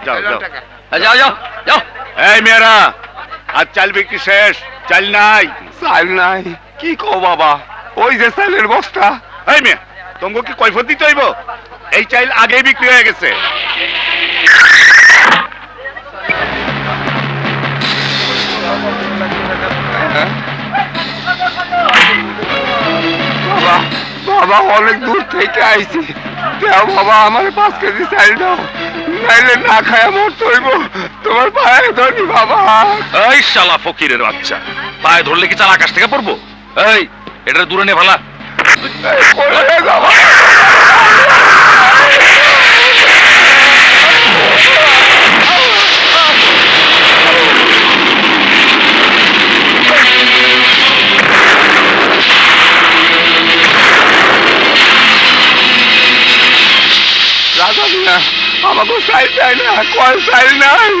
যাও যাও যাও যাও যাও। এই মেয়েরা, আজ চাল বিক্রি শেষ, চাল নাই। চাল নাই? কি কও বাবা, ওই যে চালের বস্তা। এই মেয়ে, তোমাকে কি কৈফত দিতে হইব? এই চাল আগেই বিক্রি হয়ে গেছে। বাবা, বাবা অনেক দূর থেকে আইছি, দাও বাবা আমার 5 কেজি চাল দাও, নাইলে না খায়া মরতে হইব। তোমার পায়ে ধরি বাবা। এই শালা ফকিরের বাচ্চা, পায়ে ধরলে কি চাল আকাশ থেকে পড়বো? এই, এটা দূরে নে ভালা। পড়ে যাবো। রাজা মিয়া, আমাকে চাল চাই না, কয় চাল নাই।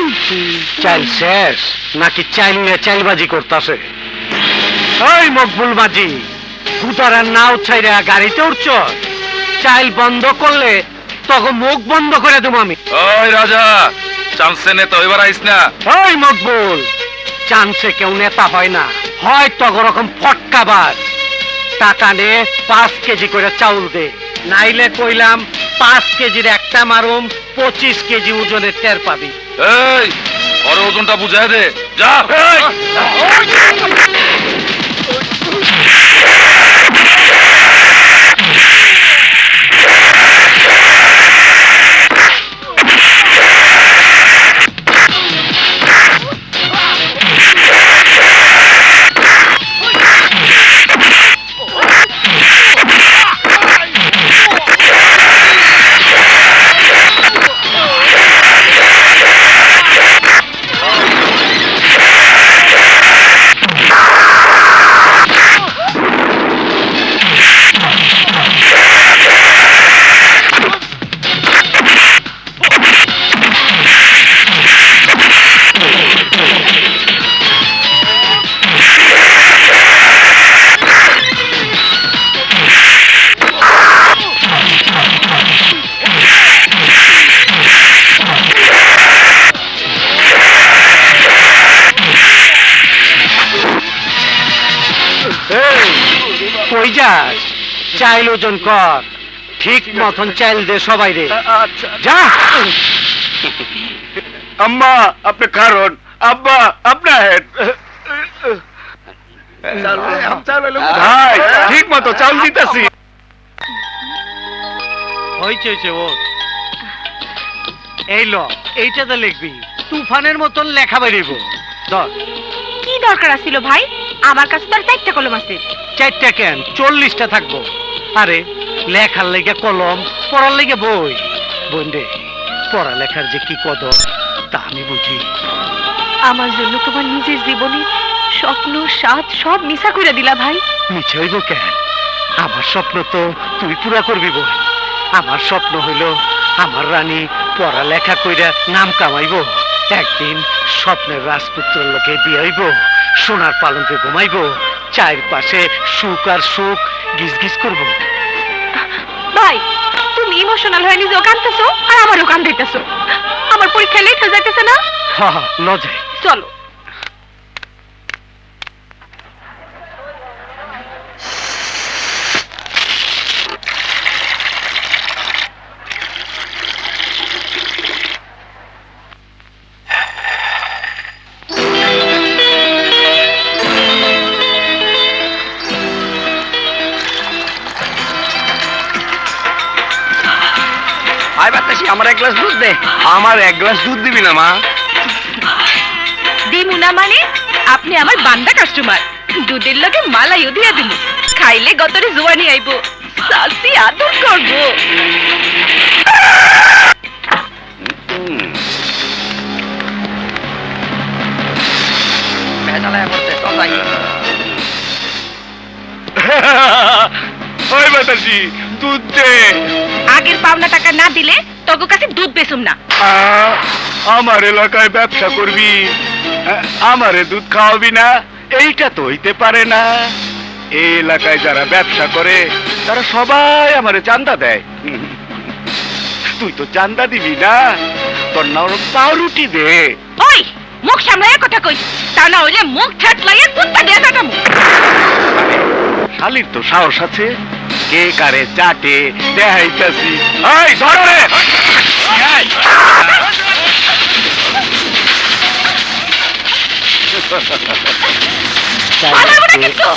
চাল শেষ নাকি চাল নিয়ে চালবাজি করতেছে? ওই মকবুল বাজি, ভুতারের নাও ছাইরা গাড়িতে উঠছ, চাল বন্ধ করলে তখন মুখ বন্ধ করে দেবো আমি। ওই রাজা, চান্সে নেতা এবার আইস না। ওই মকবুল, চান্সে কেউ নেতা হয় না, হয় তখন রকম ফটকাবার। টাকা নে 5 কেজি করে চাউল দে, নাইলে কইলাম 5 কেজির একটা মারুম, 25 কেজি ওজনের টের পাবি। এই, ওর ওজনটা বুঝাই দে, যা। কই যাস? চাইল ওজন কর, ঠিক মতন চাইল দে সবাই রে। আচ্ছা যা। আম্মা, আপনি কারণ আব্বা আপনার ভাই ঠিক মতো চাল দিতেছি। হয়েছে ও, এই ল, এইটাতে লিখবি, তুফানের মতন লেখা বেরিব। ধর। কি দরকার আছিল ভাই? আমার কাছে তো আর 4টা কলম আছে। 4টা কেন, 40টা থাকবো। আরে লেখার লেগে কলম, পড়ার লেগে বই। বন্ধে, পড়ালেখার যে কি কদর তা আমি বুঝি। আমার জন্য তোমার নিজের জীবনে স্বপ্ন স্বাদ সব মিছা করে দিলা ভাই। মিছে হইব কেন? আমার স্বপ্ন তো তুই পুরা করবি বোন। আমার স্বপ্ন হইল আমার রানী পড়ালেখা কইরা নাম কামাইব, একদিন স্বপ্নের রাজপুত্রের লোকে বিয়ে হইব, সোনার পালঙ্কে ঘুমাইব, চারপাশে সুখ আর সুখ গিজ গিজ করবো। ভাই, তুমি ইমোশনাল হয়ে নিজেও কাঁদতেছো আর আমারও কান্দাইতেছো। আমার পরীক্ষা লেট হয়ে যাইতেছে না? হ্যাঁ হ্যাঁ, লজায় চলো। আমার 1 গ্লাস দুধ দে। আমার 1 গ্লাস দুধ দিবি না মা? দিমু না মানে? আপনি আমার বান্দা কাস্টমার, দুধের লগে মালাইও দিয়া দিমু, খাইলে গতরে জোয়ানি আইব, সালসি আদর করব। বেজালায় করতে তো যাই। ওই বাতাসি, দুধ দে। আগের পাওনা টাকা না দিলে তোর কাছে দুধ বেচুম না। আমার এলাকায় ব্যবসা করবি, আমারে দুধ খাওয়াবি না? এইটা তো হইতে পারে না। এই এলাকায় যারা ব্যবসা করে তারা সবাই আমারে চান্দা দেয়। তুই তো চান্দা দিবি না, তোর নরম পাউরুটি দে। ওই মুখ সামলাইয়া কথা কই, তা না হইলে মুখ ঠেটলাইয়া কুত্তা দিয়ে কাটামু। শালির তো সাহস আছে, কে কারে চাটে দেখাইতাছি। এই ধরো রে। পালাবো না কিন্তু।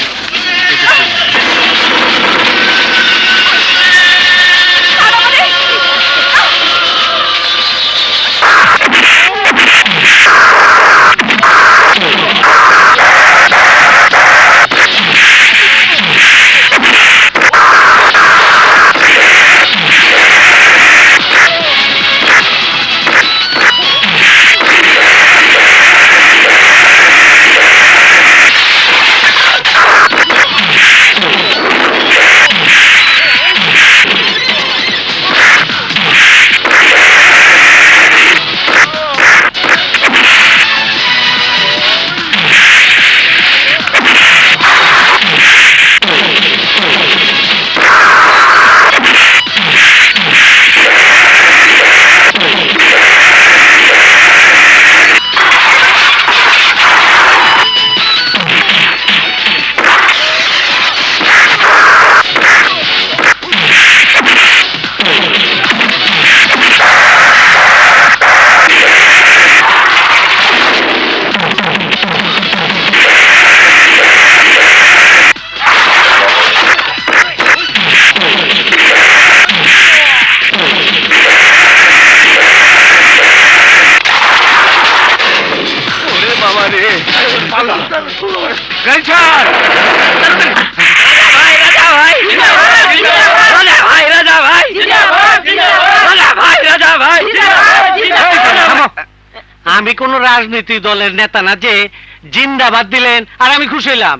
পালাবো রে। গাড়ি ছাড়। আমি কোন রাজনীতি দলের নেতা না যে জিন্দাবাদ দিলেন আর আমি খুশি হইলাম।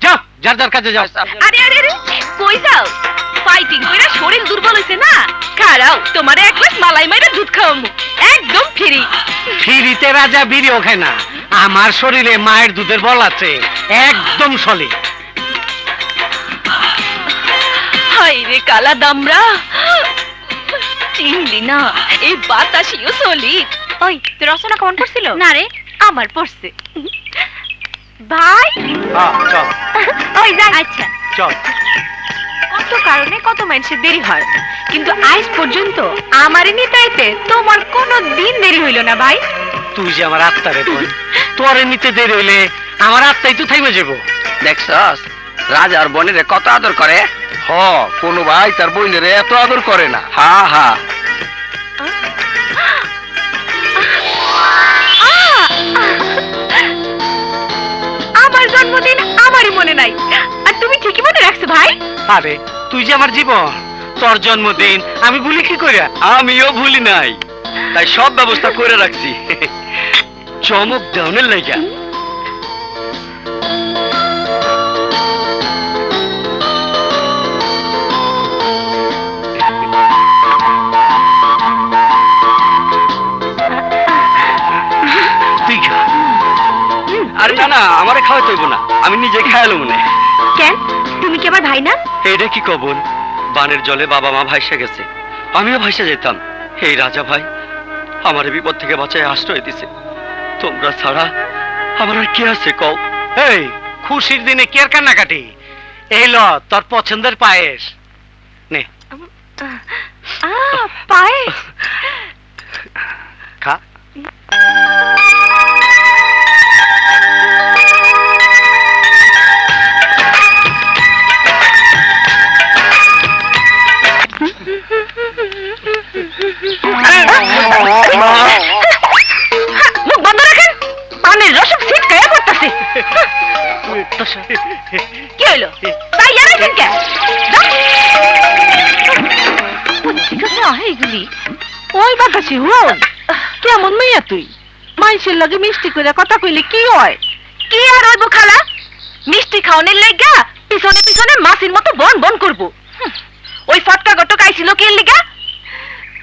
যাও, যার যার কাছে যাও। আরে আরে আরে কই যাও? ফাইটিং কইরা শরীর দুর্বল হইছে না, খাড়াও তোমারে এক গ্লাস মালাই মাইরা দুধ খাওয়ামু, একদম ফ্রি। ফিরিতে রাজা বিড়িও খায় না, আমার শরীরে মায়ের দুধের বল আছে, একদম সলিড। হাই রে কালা দামরা, চিনলি না এই বাতাসিও সলিড। ওই তোর রচনা কেমন পড়ছিল? না রে আমার পড়ছে। ভাই চল ওই যা। আচ্ছা চল। কত কারণে কত মানুষের দেরি হয়, কিন্তু আজ পর্যন্ত আমারে নিতাইতে তোমার কোনো দিন দেরি হইল না ভাই। তুই যে আমার আত্মারে বোন, তোর নিতে দেরি হইলে আমার আত্মাই তো থাইমে যাবো। দেখছস রাজার বোনের কত আদর করে। হ, কোন ভাই তার বোনের এত আদর করে না। হা হা। আমার জন্মদিন আমারই মনে নাই, আর তুমি ঠিকই মনে রাখছো ভাই। আরে তুই যে আমার জীবন, তোর জন্মদিন আমি ভুলি কি কইরা? আমিও ভুলি নাই, তাই সব ব্যবস্থা করে রাখছি চমক দেওয়ানের লাইগা। তুই খা। আরে না না, আমারে খাওয়াই তৈব না, আমি নিজে খায়ালো মনে। কেন, তুমি কি আমার ভাই না? এইটা কি কবন? বানের জলে বাবা মা ভাইসা গেছে, আমিও ভাইসা যেতাম। এই রাজা ভাই আমার বিপদ থেকে বাঁচায় আশ্রয় দিছে। তোমরা ছাড়া আমার আর কে আছে কও? এই খুশির দিনে কে আর কান্নাকাটি? এই ল তোর পছন্দের পায়েস নে, পায়েস। খা। মুখ বন্ধ রাখেন, পানির রসম ছিটকায়া পড়তাছে। কি হইলো? তাই জানাইছেন কে? এইগুলি ওই বাতাসি হন, কেমন মেয়া তুই? মাইসের লগে মিষ্টি করে কথা কইলে কি হয়? কি আর হইব খালা, মিষ্টি খাওয়ানোর লাগা পিছনে পিছনে মাছির মতো বন বন করবো। ওই ফটকা গটক আইছিল কি লিগা?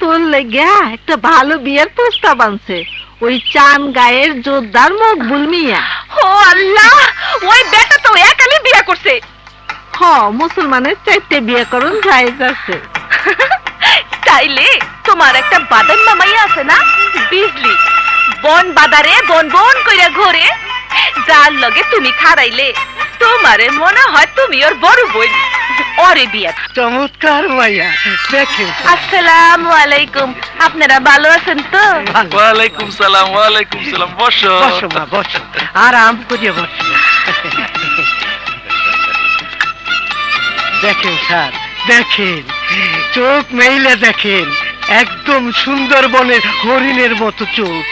তোর লেগা একটা ভালো বিয়ের প্রস্তাব আনছে ওই চান গায়ের জোরদার মকবুল মিয়া। ও আল্লাহ, ওই বেটা তো একালি বিয়ে করছে। হ, মুসলমানের 4টে বিয়ে করুন জায়েজ আছে। তাইলে তোমার একটা বাদাম মামাই আছে না, বন বাদারে বন বন কইরা ঘোরে, যার লগে তুমি খারাইলে তোমারে মনে হয় তুমি ওর বড় বোন, ওরে বিয়া। চমৎকার মাইয়া, দেখেন আসসালামু আলাইকুম, আপনারা ভালো আছেন তো? ওয়ালাইকুম সালাম, ওয়ালাইকুম সালাম। বসো। বসো মা, বসো, আরাম করিয়া বসো। দেখেন স্যার, দেখেন, চোখ মেইলে দেখেন, একদম সুন্দরবনের হরিণের মতো চোখ।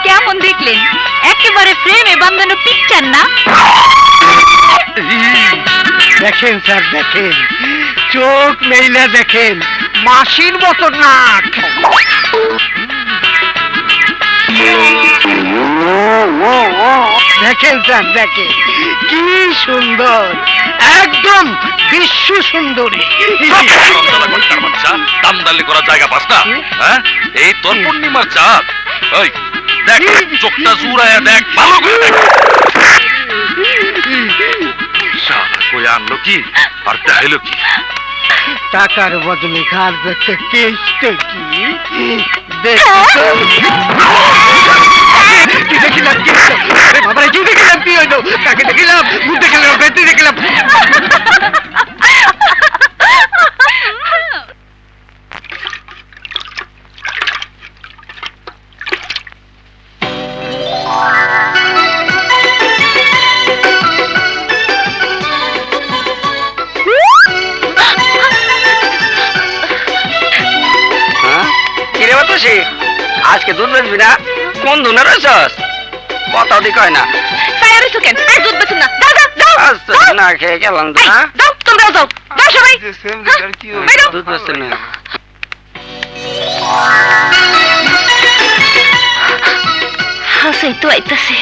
কেমন দেখলেন? একেবারে ফ্রেমে বাঁধানো পিকচার না? দেখেন স্যার, দেখেন, চোখ মেইলে দেখেন, মাসির মতো নাক। দেখেন স্যার, দেখেন, কি সুন্দর, একদম বিশ্ব সুন্দরী। দামদালি করা জায়গা পাস না? হ্যাঁ, এই তোর পূর্ণিমার চাঁদ। ওই দেখ, চোখটা জুড়ায়া দেখ, ভালো করে দেখ। শালা কই আনলো কি আর দেখাইলো কি? টাকার বদলে ঘর দেখতে কেসটা কি দেখছো? কি দেখিলাম, কি হইলো? আরে বাবারে, কি দেখিলাম, কি হইলো? কাকে দেখিলাম? ভূত দেখিলাম, বেটি দেখিলাম। কিরে বাতাসি, আজকে দুধ বেচবি না? কোন ধুনে রয়েছস? কথা দি কয় না। তাই আর কেন? এই দুধ বেচুন না, দাও দাও দাও আচ্ছা, না খেয়ে গেলাম তো। এই, দাও, তোমরাও যাও, যাও সবাই। বেরো। দুধ বেচতে না। হাসে তো আইতাছে।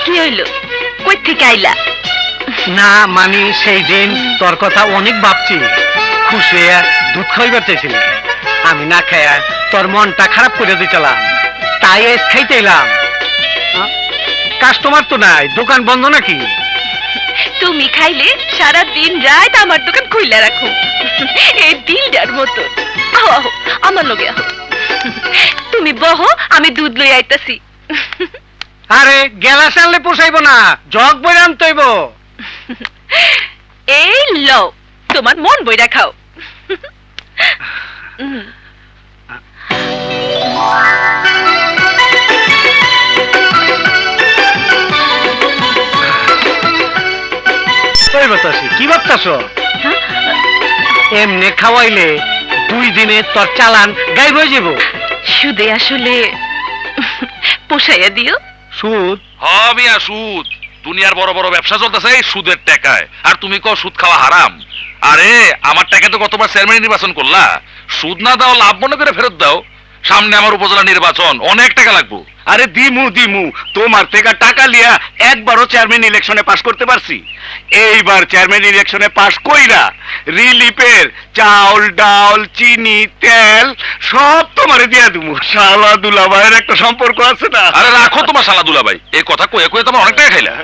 কি হইলো? কই থেকে আইলা? না মানে সেই দিন তোর কথা অনেক ভাবছি, খুশি হইয়া দুধ খাইবার চাইছিলি, আমি না খাইয়া তোর মনটা খারাপ করে দিতেলাম, তাই এস খাইতে এলাম। কাস্টমার তো নাই, দোকান বন্ধ নাকি? তুমি খাইলে সারা দিন রাত আমার দোকান খুইলা রাখো, এই দিলটার মতো। আহো আহো, আমার লগে আহো। তুমি বহো, আমি দুধ লই আইতাছি। আরে গেলাস আনলে পোষাইব না, জগ বই আনতে হইব। এই লও, তোমার মন বইরা খাও। কই বাতাসি, কি ভাবতাছ? এমনে খাওয়াইলে 2 দিনে তোর চালান গায়েব হয়ে যাব। সুদে আসলে পোষাইয়া দিও। সুদ? মিয়া, সুদ। দুনিয়ার বড় বড় ব্যবসা চলতেছে এই সুদের টাকায়, আর তুমি কও সুদ খাওয়া হারাম। আরে আমার টাকা তো কতবার চেয়ারম্যান নির্বাচন করলা, সুদ না দাও লাভ মনে করে ফেরত দাও। সামনে আমার উপজেলা নির্বাচন, অনেক টাকা লাগবো। আরে দিমু দিমু, তোমার থেকে টাকা লিয়া একবারও চেয়ারম্যান ইলেকশনে পাস করতে পারছি। এইবার চেয়ারম্যান ইলেকশনে পাস কইরা রিলিফের চাউল ডাউল চিনি তেল সব তোমারে দিয়া দিমু। শালা দুলাভাইয়ের একটা সম্পর্ক আছে না? আরে রাখো তোমার শালা দুলাভাই, এই কথা কয়ে কয়ে তোমার অনেক টাকা খাইলা।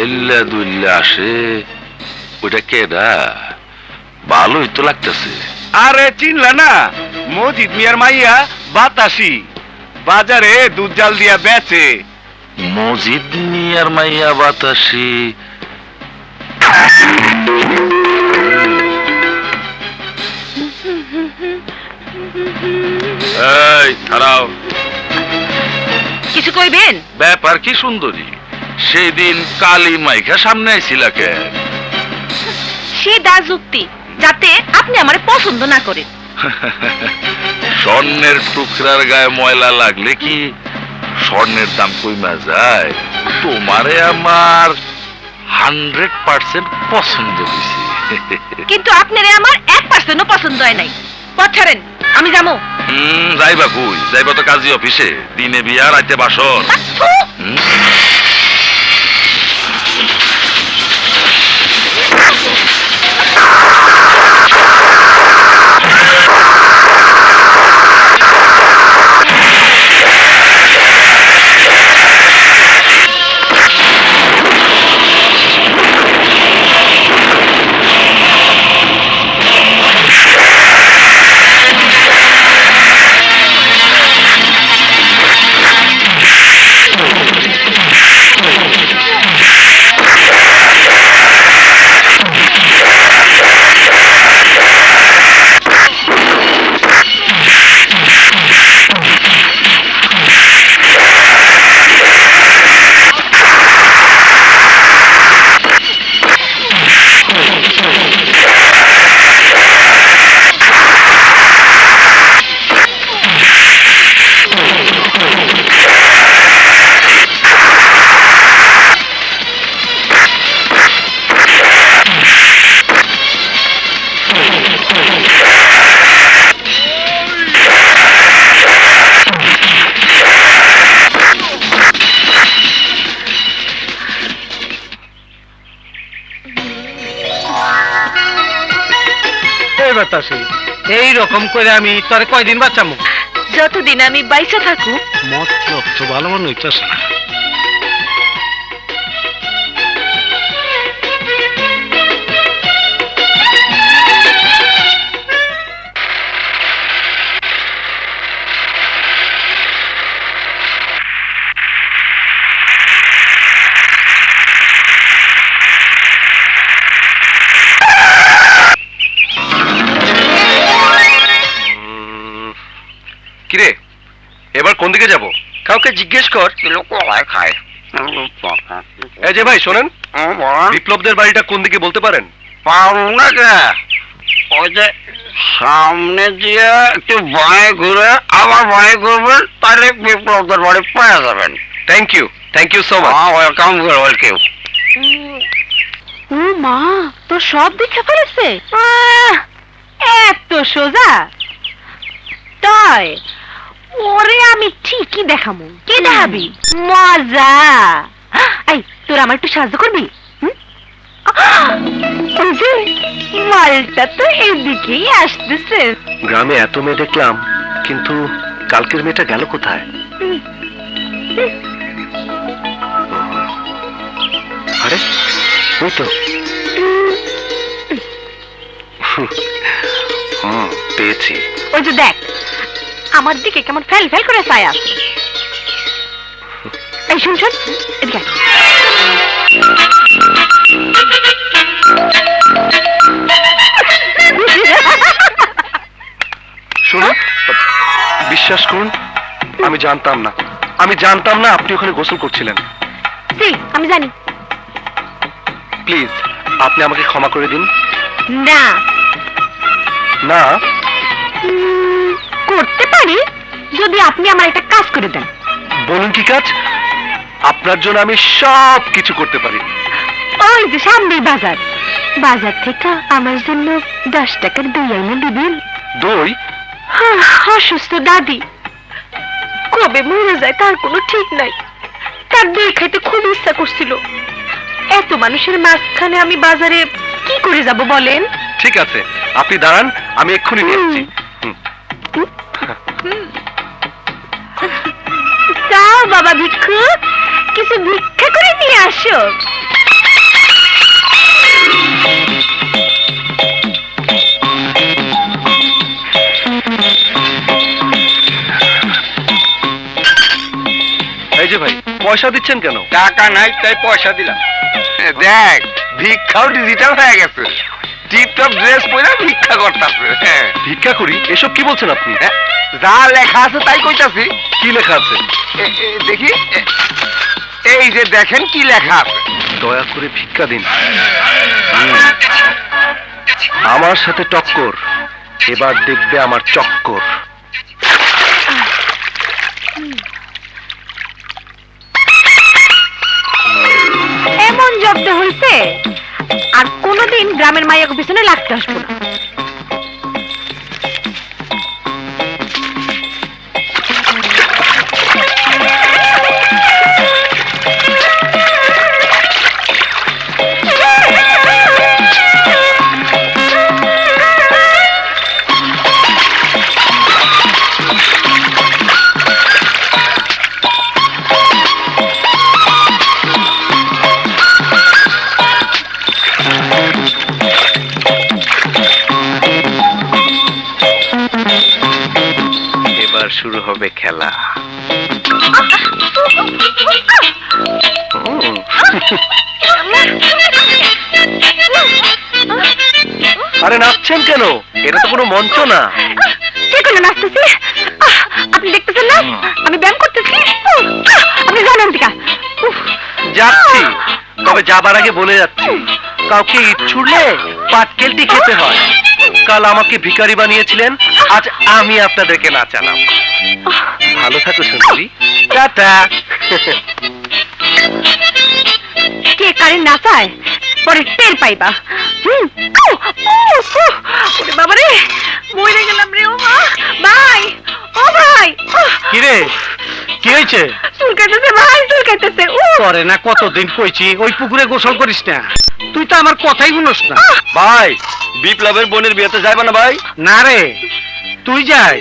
এল্লা দুল্লা আসে, ওইটা কেডা? ভালোই তো লাগতেছে। আরে চিনলা না, মজিদ মিয়ার মাইয়া বাতাসি, বাজারে দুধ জাল দিয়া বেচে। মজিদ মিয়ার মাইয়া বাতাসি? এই দাঁড়াও, কিছু কইবেন? ব্যাপার কি সুন্দরী, সেদিন কালী মাইখা সামনে আইছিলা কে? সে দা যুক্তি, যাতে আপনি আমারে পছন্দ না করেন। স্বর্ণের টুকরার গায়ে ময়লা লাগলে কি স্বর্ণের দাম কইমা যায়? তোমারে আমার 100% পছন্দ হয়েছে। কিন্তু আপনারে আমার 1% পছন্দ হয় নাই। পথ ছাড়েন, আমি যাবো। যাইবা কই? যাইবা তো কাজী অফিসে, দিনে বিয়া রাতে বাসর। মাথায় বাতাসে এই রকম করে আমি তোরে কয়দিন বাঁচামু? যতদিন আমি বাইসা থাকুক। মতলব তো ভালো মনে হইতেছে না। কিরে এবার কোন দিকে যাব? কাউকে জিজ্ঞেস কর। খায় এই যে ভাই শোনেন, বিপ্লবদের বাড়িটা কোন দিকে বলতে পারেন? ওই যে সামনে দিয়ে একটু বাঁয়ে ঘুরে আবার বাঁয়ে ঘুরবেন, তাহলে বিপ্লবদের বাড়ি পেয়ে যাবেন। Thank you so much. Welcome welcome. ও মা, তো সব দেখে ফেলেছে। এত সোজা তাই? ওরে আমি ঠিকই দেখামু। কি দেখাবি? মজা। এই তোর আমার একটু সাহায্য করবি? মালটা তো এদিকেই আসতেছে। গ্রামে এত মেয়ে দেখলাম, কিন্তু কালকের মেয়েটা গেল কোথায়? আরে ওই তো। পেয়েছি। ওই যে দেখ, আমার দিকে কেমন ফেল ফেল করে চায় আসে। এই শুন শুন, এদিকে আয়। শুনুন, বিশ্বাস করুন, আমি জানতাম না আপনি ওখানে গোসল করছিলেন। জি, আমি জানি। প্লিজ আপনি আমাকে ক্ষমা করে দিন। না, না করতে পারি যদি আপনি আমার একটা কাজ করে দেন। বলুন কি কাজ? আপনার জন্য আমি সব কিছু করতে পারি। ওই যে সামনে বাজার, বাজার থেকে আমার জন্য 10 টাকার দই এনে দিবেন। দই? অসুস্থ দাদি কবে মরে যায় তার কোনো ঠিক নাই। তার দই খাইতে খুব ইচ্ছা করছিল। এত মানুষের মাঝখানে আমি বাজারে কি করে যাব বলেন? ঠিক আছে, আপনি দাঁড়ান, আমি এক্ষুনি নিয়ে আসছি। যাও বাবা ভিক্ষুক, কিছু ভিক্ষা করে নিয়ে আসো। এই যে ভাই, পয়সা দিচ্ছেন কেন? টাকা নাই তাই পয়সা দিলাম। দেখ, ভিক্ষাও ডিজিটাল হয়ে গেছে। টিপটপ ড্রেস পরে ভিক্ষা করতেছে। ভিক্ষা করি? এসব কি বলছেন আপনি? যা লেখা আছে তাই কইতাছি। কি লেখা আছে? দেখি, এই যে দেখেন কি লেখা আছে। দয়া করে ভিক্ষা দিন। আমার সাথে টক্কর, এবার দেখবে আমার চক্কর। এমন জব্দ হয়েছে আর কোনোদিন গ্রামের মাইয়াকে পিছনে লাগতে আসবো না। এবার শুরু হবে খেলা। আরে নাচছেন কেন? এটা তো কোনো মঞ্চ না। কে করে নাচতেছি? আপনি দেখতেছেন না আমি ব্যায়াম করতেছি? আপনি জানেন টিকা। যাচ্ছি, তবে যাবার আগে বলে যাচ্ছি, কাউকে ইট ছুড়লে পাটকেলটি খেতে হয়। কাল আমাকে ভিখারি বানিয়েছিলেন, আজ আমি আপনাদেরকে নাচালাম। ভালো থাকো সুন্দরী, টাটা। কে কারে নাচায় পরে টের পাইবা। ওরে বাবা রে, মরে গেলাম রে। ও মা, ভাই, ও ভাই। কি রে, কি হয়েছে? চুল কাটতেছে ভাই, চুল কাটতেছে। করে না, কতদিন কইছি ওই পুকুরে গোসল করিস না। তুই তো আমার কথাই শুনস না। ভাই বিপ্লবের বোনের বিয়েতে যাইবা না ভাই? না রে, তুই যাই,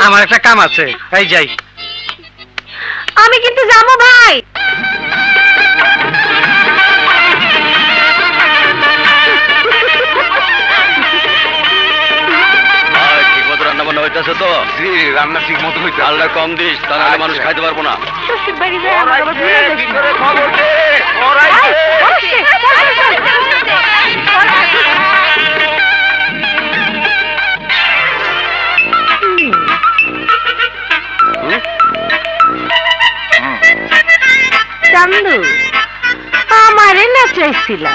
আমার একটা কাম আছে, এই যাই। আমি কিন্তু যাবো ভাই। ঠিক মতো রান্না বান্না হইতেছে তো? রান্না ঠিক মতো হইতে আল্লাহ কম দিস, তাহলে মানুষ খাইতে পারবো না। বাড়ি যাই, আমার আবার ভুলে যাচ্ছি। চান্দু, আমারে নাচাইছিলা,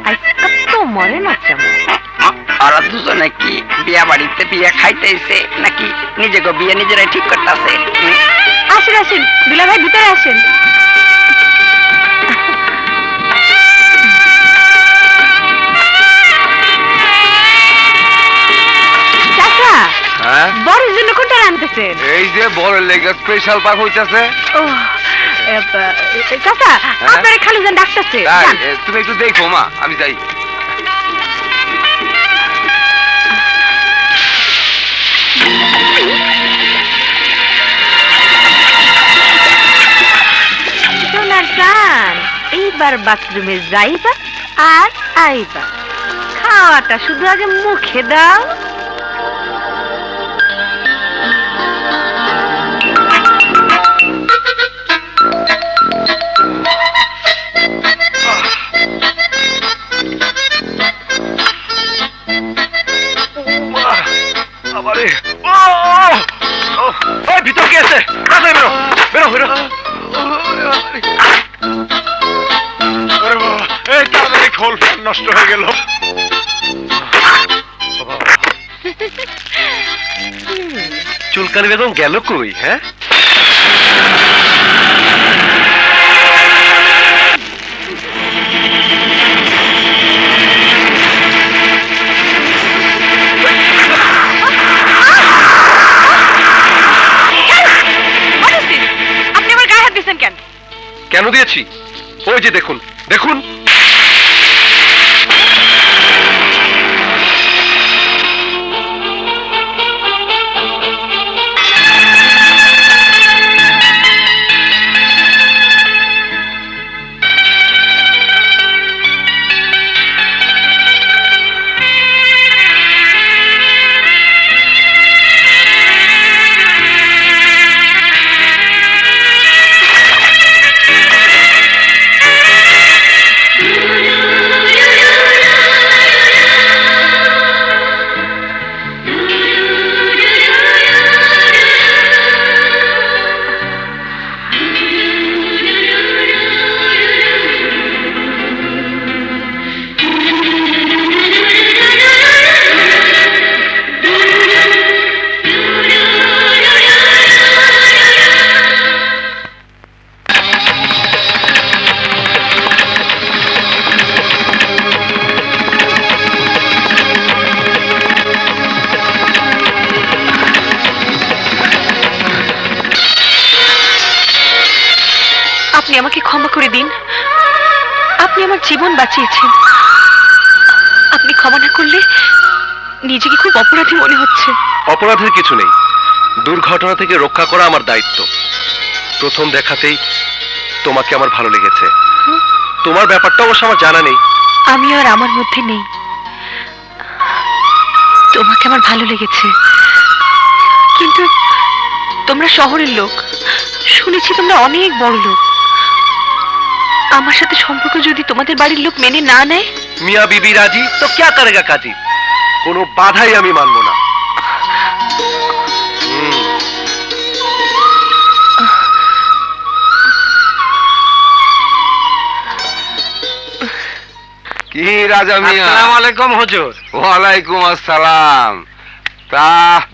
আজকে তোমারে নাচাবো। ওরা দুজনে কি বিয়া বাড়িতে বিয়া খাইতেছে নাকি নিজেকে বিয়ে নিজেরাই ঠিক করতেছে? আসেন আসেন, দুলা ভাই ভিতরে আসেন। চাচা, বড়ের জন্য কোনটা আনতেছেন? এই যে বড় লেগে স্পেশাল পাক হইতাছে। ও চাচা, আপনার খালুজান ডাকতেছে। তুমি একটু দেখো মা, আমি যাই। সোনার চান, এইবার বাথরুমে যাইবা আর আইবা, খাওয়াটা শুধু আগে মুখে দাও। আবারে ওই ভিতর কি আছে? তাড়াতাড়ি বেরো, বেরো বেরো। আরে বাবা, এই তাড়াতাড়ি খোল, ফ্যান নষ্ট হয়ে গেল। চুলকানি বেগম গেল কই? হ্যাঁ, আপনি আমার গায়ে হাত দিচ্ছেন কেন? কেন দিয়েছি? ওই যে দেখুন, দেখুন। আপনি আমাকে ক্ষমা করে দিন, আপনি আমার জীবন বাঁচিয়েছেন। আপনি ক্ষমা না করলে নিজেকে খুব অপরাধী মনে হচ্ছে। অপরাধের কিছু নেই, দুর্ঘটনা থেকে রক্ষা করা আমার দায়িত্ব। প্রথম দেখাতেই তোমাকে আমার ভালো লেগেছে। তোমার ব্যাপারটা অবশ্য আমার জানা নেই। আমি আর আমার মধ্যে নেই, তোমাকে আমার ভালো লেগেছে। কিন্তু তোমরা শহরের লোক, শুনেছি তোমরা অনেক বড় লোক। আমার সাথে সম্পর্ক যদি তোমাদের বাড়ির লোক মেনে না নেয়? মিয়া বিবি রাজি তো ক্যা করেগা কাজী, কোনো বাধাই আমি মানব না। কি রাজা মিয়া? আসসালামু আলাইকুম হুজুর। ওয়ালাইকুম আসসালাম। তা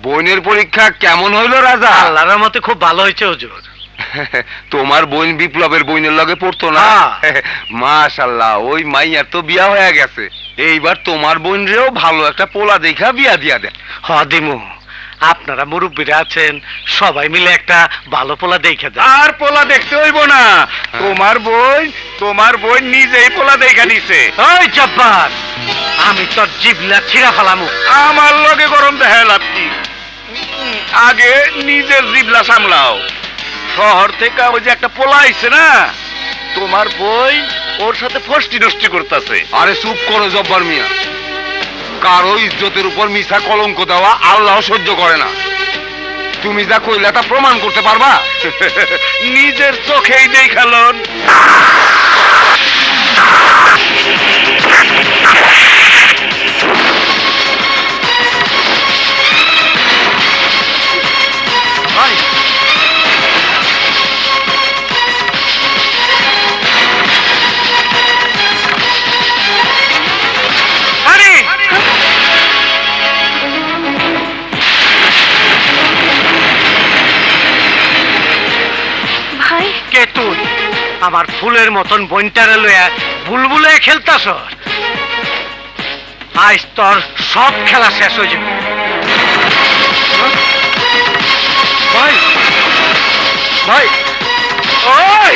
বোনের পরীক্ষা কেমন হইল রাজা? আল্লাহর রহমতে খুব ভালো হয়েছে হুজুর। তোমার বোন বিপ্লবের বোনের লগে পড়তো না? মাশাআল্লাহ, ওই মাইয়ার তো বিয়া হয়ে গেছে। এইবার তোমার বোন রেও ভালো একটা পোলা দেখা বিয়া দিয়া দেন। হ দিমু, আপনারা মুরব্বীরা আছেন, সবাই মিলে একটা ভালো পোলা দেখে দেন। আর পোলা দেখতে হইব না, তোমার বোন নিজেই পোলা দেখা নিছে। ওই জব্বার, আমি তোর জিবলা ছিঁড়া ফেলামু। আমার লগে গরম দেখায় লাভ কি? আগে নিজের জিবলা সামলাও। শহর থেকে ওই যে একটা পোলা আইছে না, তোমার বই ওর সাথে ফষ্টি নষ্টি করতেছে। আরে চুপ করো জব্বার মিয়া, কারো ইজ্জতের উপর মিছা কলঙ্ক দেওয়া আল্লাহ সহ্য করে না। তুমি যা কইলা তা প্রমাণ করতে পারবা? নিজের চোখেই দেখালন। ভাই কে তুই? আমার ফুলের মতন বইনটারে লইয়া বুলবুলে খেলতাস? আজ তোর সব খেলা শেষ হয়ে যাবে। ভাই ভাই ওই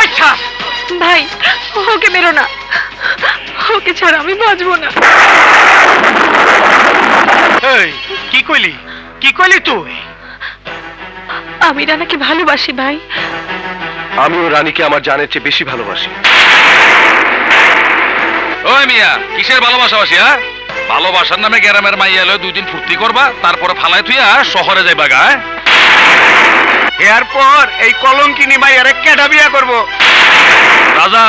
আচ্ছা ভাই ওকে মেরো না, ওকে ছাড়া আমি বাঁচবো না। এই কি কইলি? কি কইলি তুই? আমি রানাকে ভালোবাসি ভাই। আমিও রানীকে আমার জানের চেয়ে বেশি ভালোবাসি। ওই মিয়া, কিসের ভালোবাসাবাসি? হ্যাঁ, ভালোবাসার নামে গ্রামের মাইয়া লয় 2 দিন ফুর্তি করবা, তারপরে ফালাই থুইয়া শহরে যাইবা গা? এরপর এই কলঙ্কিনী মাইয়ারে কেডা বিয়া করবো? রাজা,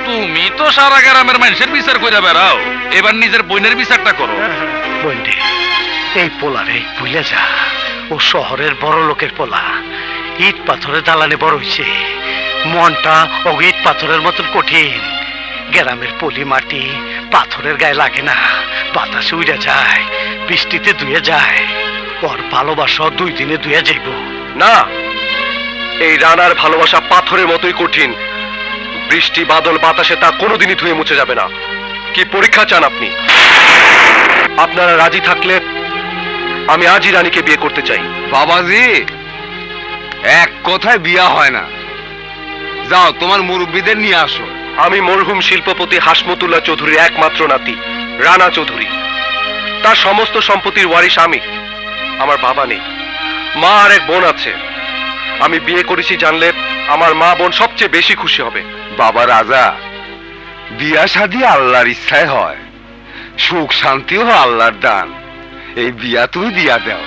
তুমি তো সারা গ্রামের মানুষের বিচার কইরা বেড়াও, এবার নিজের বোনের বিচারটা করো। বইন্ডে এই পোলারে ভুলে যা। ও শহরের বড় লোকের পোলা, ইট পাথরের দালানে বড় হইছে। মনটা ও ইট পাথরের মতন কঠিন। গ্রামের পলি মাটি পাথরের গায়ে লাগে না, বাতাসে উড়ে যায়, বৃষ্টিতে ধুয়ে যায়। ওর ভালোবাসা 2 দিনে ধুয়ে যাইব না, এই রানার ভালোবাসা পাথরের মতোই কঠিন। বৃষ্টি বাদল বাতাসে তা কোনোদিনই ধুয়ে মুছে যাবে না। কি পরীক্ষা চান আপনি? আপনারা রাজি থাকলে আমি আজই রানীকে বিয়ে করতে চাই। বাবাজি, এক কথায় বিয়া হয় না। যাও তোমার মুরব্বীদের নিয়ে আসো। আমি মরহুম শিল্পপতি হাসমতুল্লাহ চৌধুরীর একমাত্র নাতি রানা চৌধুরী। তার সমস্ত সম্পত্তির ওয়ারিশ আমি। আমার বাবা নেই, মা আর এক বোন আছে। আমি বিয়ে করেছি জানলে আমার মা বোন সবচেয়ে বেশি খুশি হবে। বাবা রাজা, বিয়া শাদী আল্লাহর ইচ্ছায় হয়, সুখ শান্তিও আল্লাহর দান। এই বিয়া তুমি দিয়া দাও।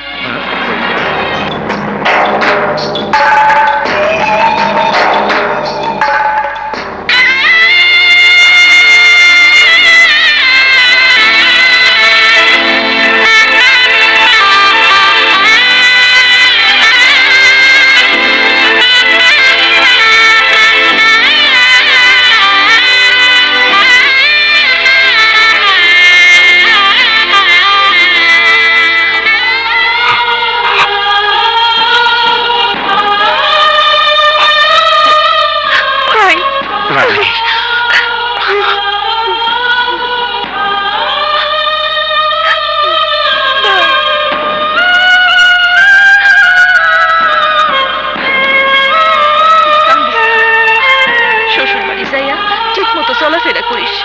চলাফেরা করিস।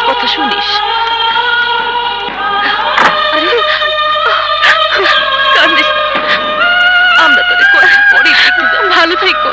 কথা শুনিস। আমরা তোরে পরে ভালো থাকো।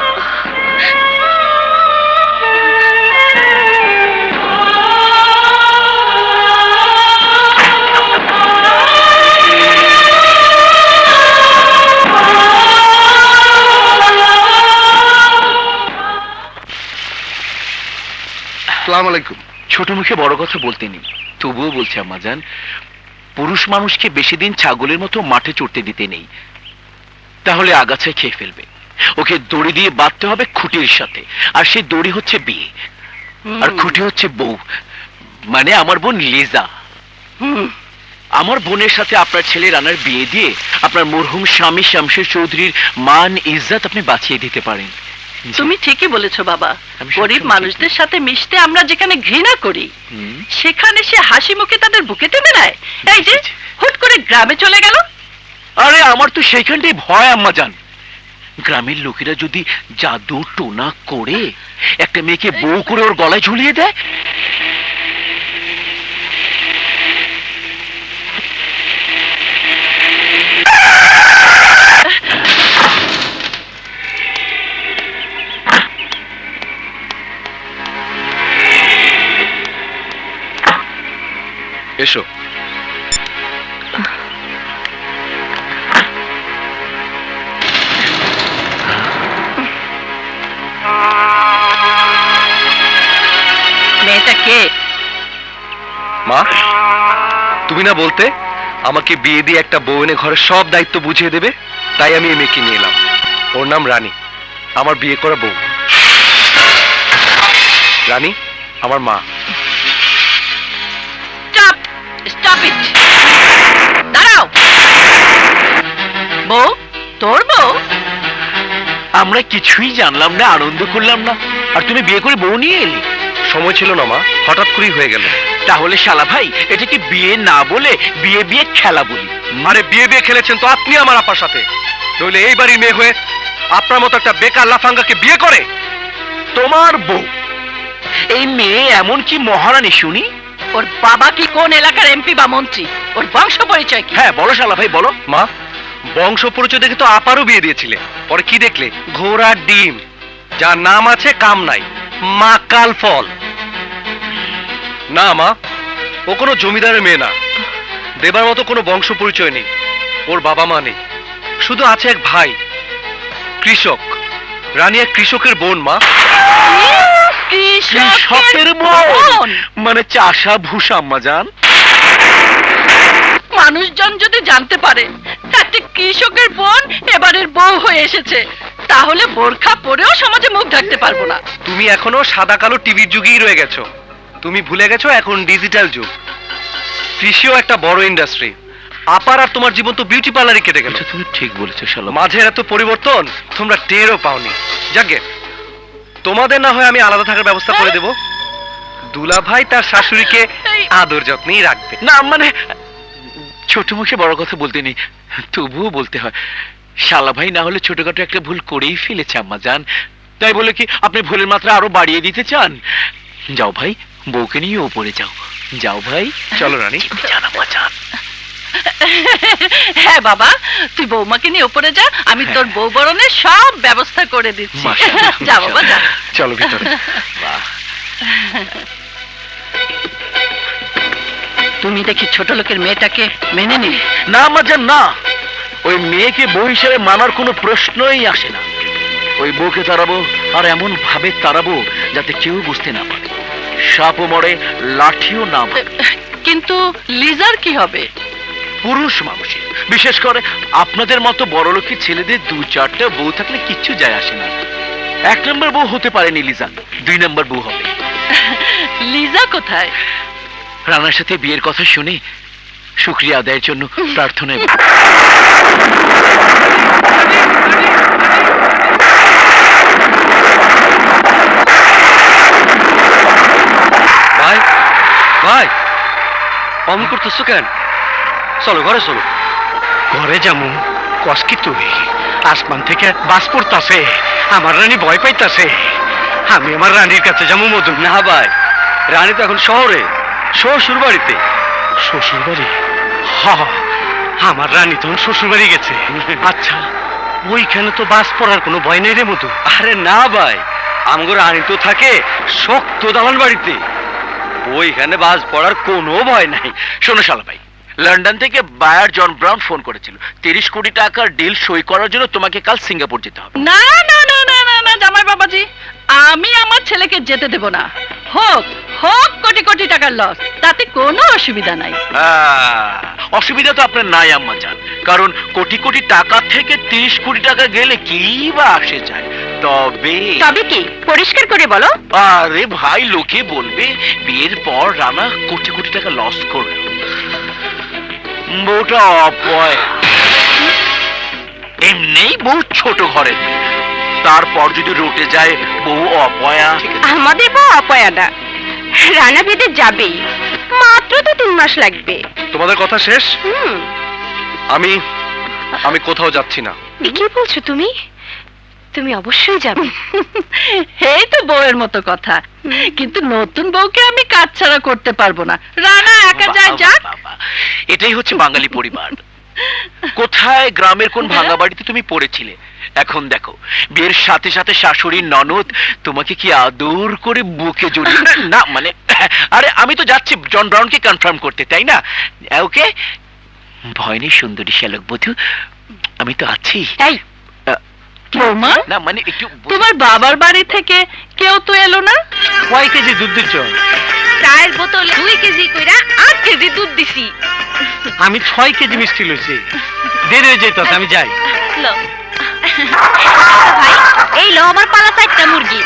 আসসালামু আলাইকুম। ছোট মুখে বড় কথা বলতে নেই, তবুও বলছি আম্মাজান, পুরুষ মানুষকে বেশি দিন ছাগলের মতো মাঠে চড়তে দিতে নেই, তাহলে আগাছায় খেয়ে ফেলবে। ওকে দড়ি দিয়ে বাঁধতে হবে খুঁটির সাথে, আর সেই দড়ি হচ্ছে বিয়ে, আর খুঁটি হচ্ছে বউ, মানে আমার বোন লিজা। আমার বোনের সাথে আপনার ছেলে রানার বিয়ে দিয়ে আপনার মরহুম স্বামী শামশের চৌধুরীর মান ইজ্জত আপনি বাঁচিয়ে দিতে পারেন। তুমি ঠিকই বলেছো বাবা। আমি গরিব সবসময় মানুষদের সাথে মিশতে আমরা যেখানে ঘৃণা করি, সেখানে সে হাসি মুখে তাদের বুকে টেনে নেয়। এই যে হুট করে গ্রামে চলে গেল। আরে আমার তো সেইখানটাই ভয় আম্মাজান। গ্রামের লোকেরা যদি জাদু টোনা করে একটা মেয়েকে বউ করে ওর গলায় ঝুলিয়ে দেয়, এসো। মেয়েটা কে? মা, তুমি না বলতে আমাকে বিয়ে দিয়ে একটা বউ এনে ঘরের সব দায়িত্ব বুঝিয়ে দেবে, তাই আমি এই মেয়েকে নিয়ে এলাম। ওর নাম রানী, আমার বিয়ে করা বউ। রানী আমার মা। Stop, stop it. দাঁড়াও। বউ, তোর বউ? আমরা কিছুই জানলাম না, আনন্দ করলাম না, আর তুমি বিয়ে করে বউ নিয়ে এলি। সময় ছিল না মা, হঠাৎ করেই হয়ে গেল। তাহলে শালা ভাই এটাকে বিয়ে না বলে বিয়ে বিয়ে খেলা বলি। আরে বিয়ে খেলেছেন তো আপনি আমার আপার সাথে, নইলে এই বাড়ির মেয়ে হয়ে আপনার মতো একটা বেকার লাফাঙ্গাকে বিয়ে করে? তোমার বউ এই মেয়ে এমন কি মহারানী শুনি? ওর বাবা কি কোন এলাকার এমপি বা মন্ত্রী? ওর বংশ পরিচয় কি? হ্যাঁ বলো শালা ভাই বলো। মা, বংশ পরিচয় দেখে তো আপারও বিয়ে দিয়েছিলে, পরে কি দেখলে? ঘোড়ার ডিম, যার নাম আছে কাম নাই, মাকাল ফল। না মা, ও কোনো জমিদারের মেয়ে না, দেবার মতো কোনো বংশ পরিচয় নেই, ওর বাবা মা নেই, শুধু আছে এক ভাই কৃষক। রানী এক কৃষকের বোন মা। কৃষকের বোন মানে চাষা ভূষা আম্মা জান। মানুষজন যদি জানতে পারে একটা কৃষকের বোন এবারের বউ হয়ে এসেছে, তাহলে বোরখা পরেও সমাজে মুখ ঢাকতে পারবো না। তুমি এখনো সাদা কালো টিভির যুগেই রয়ে গেছো, তুমি ভুলে গেছো এখন ডিজিটাল যুগ। কৃষিও একটা বড় ইন্ডাস্ট্রি। আপার আর তোমার জীবন তো বিউটি পার্লারে কেটে গেল। তুমি ঠিক বলেছো শালা। মাঝে এত পরিবর্তন তোমরা টেরও পাওনি। যাকে তোমাদের না হয় আমি আলাদা থাকার ব্যবস্থা করে দেব, দুলা ভাই তার শাশুড়িকে আদর যত্নেই রাখবে। না মানে ছোট মুখে বড় কথা বলতে নেই, তবুও বলতে হয়। শালা ভাই না হলে ছোটখাটো একটা ভুল করেই ফেলেছে আম্মা জান, তাই বলে কি আপনি ভুলের মাত্রা আরো বাড়িয়ে দিতে চান? যাও ভাই, বউকে নিয়ে ওপরে যাও। যাও ভাই, চলো রানী। জানাম্মা জান। হ্যাঁ বাবা, তুই বৌমাকে নিয়ে উপরে যা, আমি তোর বউ বরণের সব ব্যবস্থা করে দিচ্ছি। মাশাআল্লাহ, যা বাবা যা। চলো ভিতরে। বাহ, তুমি দেখি ছোট লোকের মেয়েটাকে মেনে নিলে। না আম্মা জান না, ওই মেয়েকে বউ হিসেবে মানার কোনো প্রশ্নই আসে না। ওই বউকে তাড়াবো, আর এমন ভাবে তাড়াবো যাতে কেউ বুঝতে না পারে, সাপও মরে লাঠিও না ভাঙে। কিন্তু লিজার কি হবে? পুরুষ মানুষের, বিশেষ করে আপনাদের মতো বড় লোকের ছেলেদের দু চারটা বউ থাকলে কিচ্ছু যায় আসে না। এক নম্বর বউ হতে পারেনি লিজা, 2 নম্বর বউ হবে। লিজা কোথায়? রানার সাথে বিয়ের কথা শুনে শুকরিয়া আদায়ের জন্য প্রার্থনায়। ভাই ভাই, অমন করতেছো কেন? চলো ঘরে চলো। ঘরে যামু কস কি তুই? আসমান থেকে বাস পড়তাছে, আমার রানী ভয় পাইতাছে। আমি আমার রানীর কাছে যাবো মধু। না ভাই, রানী তো এখন শহরে, শ্বশুর বাড়িতে। শ্বশুর বাড়ি? হ, আমার রানী তখন শ্বশুর বাড়ি গেছে। আচ্ছা, ওইখানে তো বাস পড়ার কোনো ভয় নেই রে মধু? আরে না ভাই, আমগো রানী তো থাকে শক্ত দালান বাড়িতে, ওইখানে বাস পড়ার কোনো ভয় নাই। শোনো শালা ভাই, লন্ডন থেকে বায়ার জন ব্রাউন ফোন করেছিল, 30 কোটি টাকার ডিল সই করার জন্য তোমাকে কাল সিঙ্গাপুর যেতে হবে। না না না না না না জামাই বাবাজি, আমি আমার ছেলেকে যেতে দেব না। হোক হোক কোটি কোটি টাকার লস, তাতে কোনো অসুবিধা নাই। অসুবিধা তো আপনার নাই আম্মা জান, কারণ কোটি কোটি টাকা থেকে 30 কোটি টাকা গেলে কি বা আসে যায়। তবে তবে কি পরিষ্কার করে বলো। আরে ভাই, লোকে বলবে বিয়ের পর রানা কোটি কোটি টাকা লস করলো। বউটা অপয়া, এমনিই বউ ছোট ঘরের মেয়ে, তারপর যদি রটে যায় বউ অপয়া। আমাদের বউ অপয়া না, রানা বিদেশ যাবেই, মাত্র তো 3 মাস লাগবে। তোমাদের কথা শেষ? আমি কোথাও যাচ্ছি না। কি বলছো তুমি? তুমি অবশ্যই যাবে। এই তো বউয়ের মতো কথা, কিন্তু নতুন বউকে আমি কাজ ছাড়া করতে পারবো না। রানা একা যায় যাক। এটাই হচ্ছে বাঙালি পরিবার। কোথায় গ্রামের কোন ভাঙা বাড়িতে তুমি পড়েছিলে, এখন দেখো বিয়ের সাথে সাথে শাশুড়ি ননদ তোমাকে কি আদর করে বুকে জড়িয়ে না মানে আরে আমি তো যাচ্ছি জন ব্রাউনকে কনফার্ম করতে, তাই না? ওকে, ভয় নেই সুন্দরী শ্যালক বধূ, আমি তো আছি। এই বৌমা, না মানে একটু তোমার বাবার বাড়ি থেকে কেউ তো এলো না? কয় কেজি দুধ দিচ্ছ? চায়ের বোতলে 2 কেজি কইরা 8 কেজি দুধ দিছি। আমি 6 কেজি মিষ্টি লইছি। দেরি হয়ে যেত, আমি যাই। লো ভাই, এই লো আমার পালা 4টা মুরগি,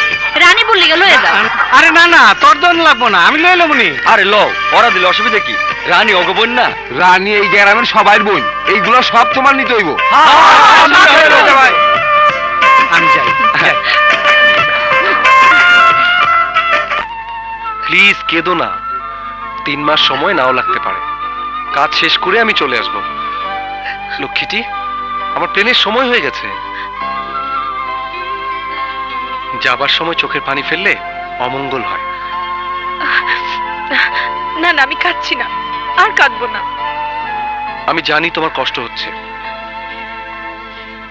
রানী বললি গেল লয়ে যাও। আরে না না, তোর দন লাগবো না, আমি লয়ে লবনি। আরে ল ওরা দিলে অসুবিধা কি? রানী অগবন না? রানী এই গ্রামের সবাই বোন, এইগুলো সব তোমার নিতে হইব। আমি যাই। প্লিজ কেঁদো না, 3 মাস সময় নাও লাগতে পারে। কাজ শেষ করে আমি চলে আসব। লক্ষ্মীটি, আমার ট্রেনের সময় হয়ে গেছে। যাবার সময় চোখের পানি ফেললে অমঙ্গল হয়। না না, আমি কাঁদছি না, আর কাঁদবো না। আমি জানি তোমার কষ্ট হচ্ছে।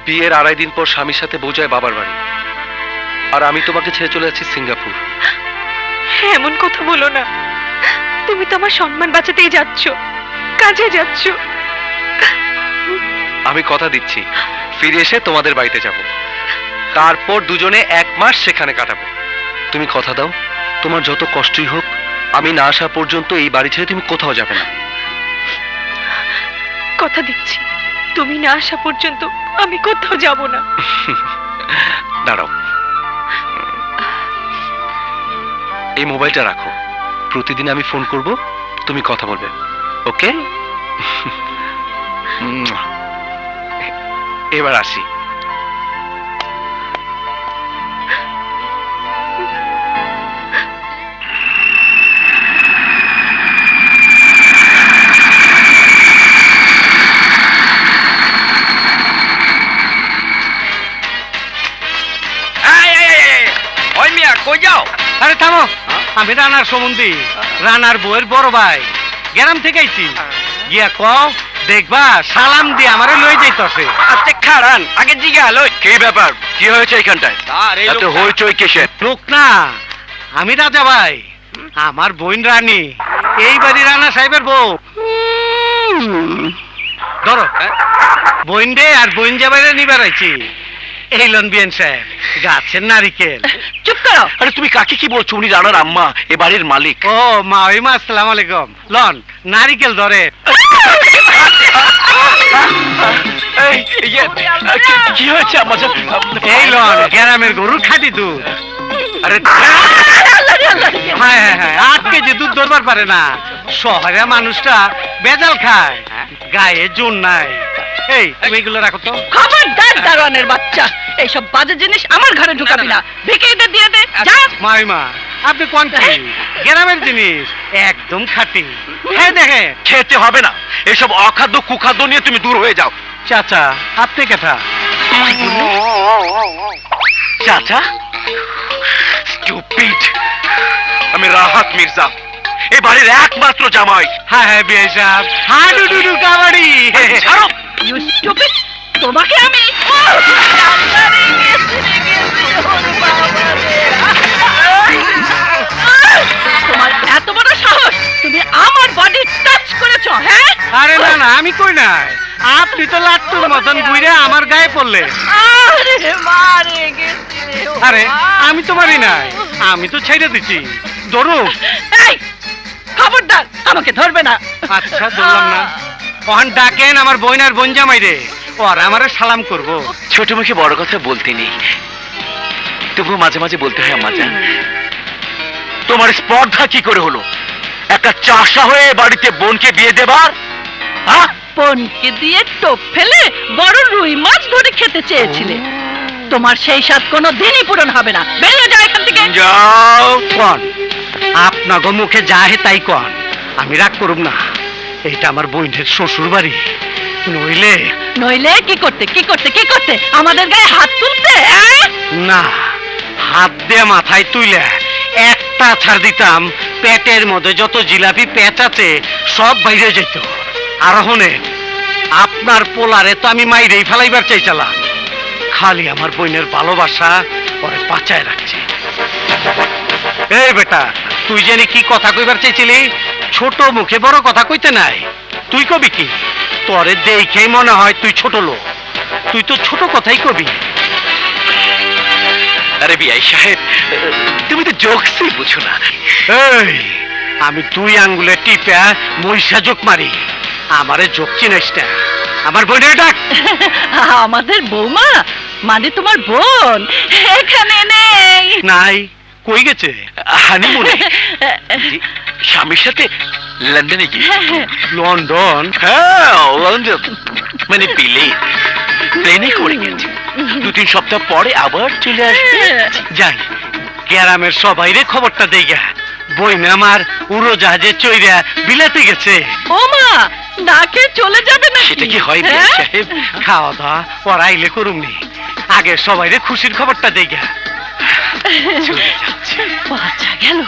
বিয়ের 2.5 দিন পর স্বামীর সাথে বউ যায় বাবার বাড়ি, আর আমি তোমাকে ছেড়ে চলে যাচ্ছি সিঙ্গাপুর। এমন কথা বলো না, তুমি তো আমার সম্মান বাঁচাতেই যাচ্ছ, কাজে যাচ্ছ। আমি কথা দিচ্ছি, ফিরে এসে তোমাদের বাড়িতে যাব, তারপর দুজনে 1 মাস সেখানে কাটাবো। তুমি কথা দাও, তোমার যত কষ্টই হোক আমি না আসা পর্যন্ত এই বাড়ি ছেড়ে তুমি কোথাও যাবে না। কথা দিচ্ছি, তুমি না আসা পর্যন্ত আমি কোথাও যাব না। দাঁড়াও, এই মোবাইলটা রাখো, প্রতিদিন আমি ফোন করব, তুমি কথা বলবে, ওকে? এবার আসি। ওই মিয়া কই যাও? আরে থামো, আমি রানার সম্বন্ধী, রানার বউয়ের বড় ভাই, গ্রাম থেকে আইছি। গিয়া কও দেখবা সালাম দিয়ে আমারে লই যাইতাছে। আচ্ছা খারান, আগে জিগা হলো কি ব্যাপার, কি হয়েছে এখানটায়? এত হইচই কিসের? লোক না, আমি রাজা ভাই, আমার বোন রানী, এই বাড়ি রানা সাহেবের বউ। ধরো বোন রে, আর বোন যাবারে নিবার আইছি। এই লন বিয়ান সাহেব, গাছের নারিকেল। চুপ করো। আরে তুমি কাকে কি বলছো? উনি রানার আম্মা, এ বাড়ির মালিক। ও মা, ওই মা, আসসালামু আলাইকুম। লন নারিকেল ধরে। কি হয়েছে আম্মা? এই লন গ্রামের গরুর খাঁটি দুধ। আরে হ্যাঁ হ্যাঁ হ্যাঁ, 8 কেজি দুধ ধরবার পারে না। শহরে মানুষটা বেজাল খায়, গায়ে জোর নাই। এই তুমি এগুলো রাখো তো। খবরদার দারোয়ানের বাচ্চা, এইসব বাজে জিনিস আমার ঘরে ঢুকাবি না। ভিখিরিদের দিয়ে দে, যা। মাইমা, আপনি কোন কি গ্রামের জিনিস একদম খাঁটি। হ্যাঁ দেখে খেতে হবে না, এসব অখাদ্য কুখাদ্য নিয়ে তুমি দূর হয়ে যাও। চাচা আপনি কেটা? চাচা? স্টুপিড! আমি রাহাত মির্জা, এ বাড়ির একমাত্র জামাই। হ্যাঁ হ্যাঁ বিয়ে সাহেব, হাডু ডুডু কাবাডি। ছাড়ো! You stupid! তোমাকে আমি তোমার এত বড় সাহস, তুমি আমার বডি টাচ করেছো? হ্যাঁ? আরে না না, আমি কই নাই, আপনি তো লাট্টুর মতন বুইরা আমার গায়ে পড়লে। আরে মারে গেছি রে। আরে আমি তো মারি নাই, আমি তো ছেড়ে দিছি। ধরো। এই খবরদার, আমাকে ধরবে না। আচ্ছা ধরলাম না, ওখান ডাকেন আমার বোন আর বোন জামাই রে, ওরা আমারে সালাম করবো। ছোট মুখে বড় কথা বলতে নেই, তবু মাঝে মাঝে বলতে হয় আম্মা জান। তোমার স্পর্ধা কি করে হলো একটা চাষা হয়ে বাড়িতে বোনকে বিয়ে দেবার? হ্যাঁ, বোনকে দিয়ে টোপ ফেলে বড় রুই মাছ ধরে খেতে চেয়েছিলে। তোমার সেই স্বাদ কোনো দিনই পূরণ হবে না। বেরিয়ে যাও এখান থেকে। যাও। কন আপনার মুখে যা হে তাই কন, আমি রাগ করব না। এইটা আমার বোনের শ্বশুর বাড়ি, নইলে নইলে কি করতে আমাদের গায়ে হাত তুলতে? না, হাত দিয়ে মাথায় তুইলে একটা ছাড় দিতাম, পেটের মধ্যে যত জিলাপি পেঁচ আছে সব বাইরে যেত। আর হনে আপনার পোলারে তো আমি মাইরেই ফেলাইবার চাইছিলাম, খালি আমার বোনের ভালোবাসা পরে বাঁচায় রাখছে। এই বেটা, তুই জানি কি কথা কইবার চাইছিলি? ছোট মুখে বড় কথা কইতে নাই। তুই কবি কি? তোরে দেখেই মনে হয় তুই ছোট লোক, তুই তো ছোট কথাই কবি। আরে বিআই সাহেব, তুমি তো জোকসই বুঝো না। এই, আমি দুই আঙ্গুলে টিপা মহিষা যোগ মারি, আমারে যোগ চিনিস না। আমার বোনের ডাক। আমাদের বৌমা মানে তোমার বোন এখানে নেই। নাই, কই গেছে? হানিমুনে স্বামীর সাথে লন্ডনে গিয়ে। লন্ডন? হ্যাঁ, লন্ডন মানে বিলেত, প্লেনে করে গেছে। 2-3 সপ্তাহ পরে আবার চলে আসবে। যাই, গ্রামের সবাইরে খবরটা দেই গা, বইন আমার উড়োজাহাজে চইরা বিলাতে গেছে। ও মা, ডাকে চলে যাবে না? সেটা কি হয় বিআই সাহেব? খাওয়া দাওয়া ওরা আইলে করুমনি, আগে সবাইরে খুশির খবরটা দেই গা। চলে যাচ্ছে। বাচ্চা গেল।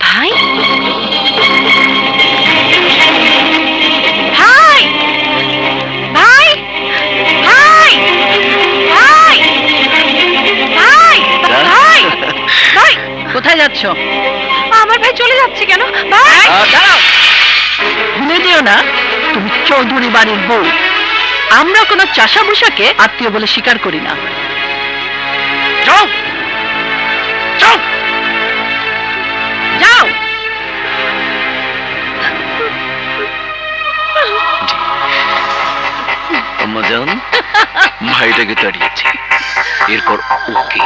ভাই, ভাই, ভাই, ভাই, ভাই, ভাই, ভাই, ভাই, কোথায় যাচ্ছ? আমার ভাই চলে যাচ্ছে কেন? ভাই, দাঁড়াও, ভুলে যেও না তুমি চৌধুরী বাড়ির বউ। আমরা কোনো চাষা বসাকে আত্মীয় বলে স্বীকার করি না। যাও যাও যাও। আম্মাজান, ভাইটাকে তাড়িয়েছে, এরপর ওকে,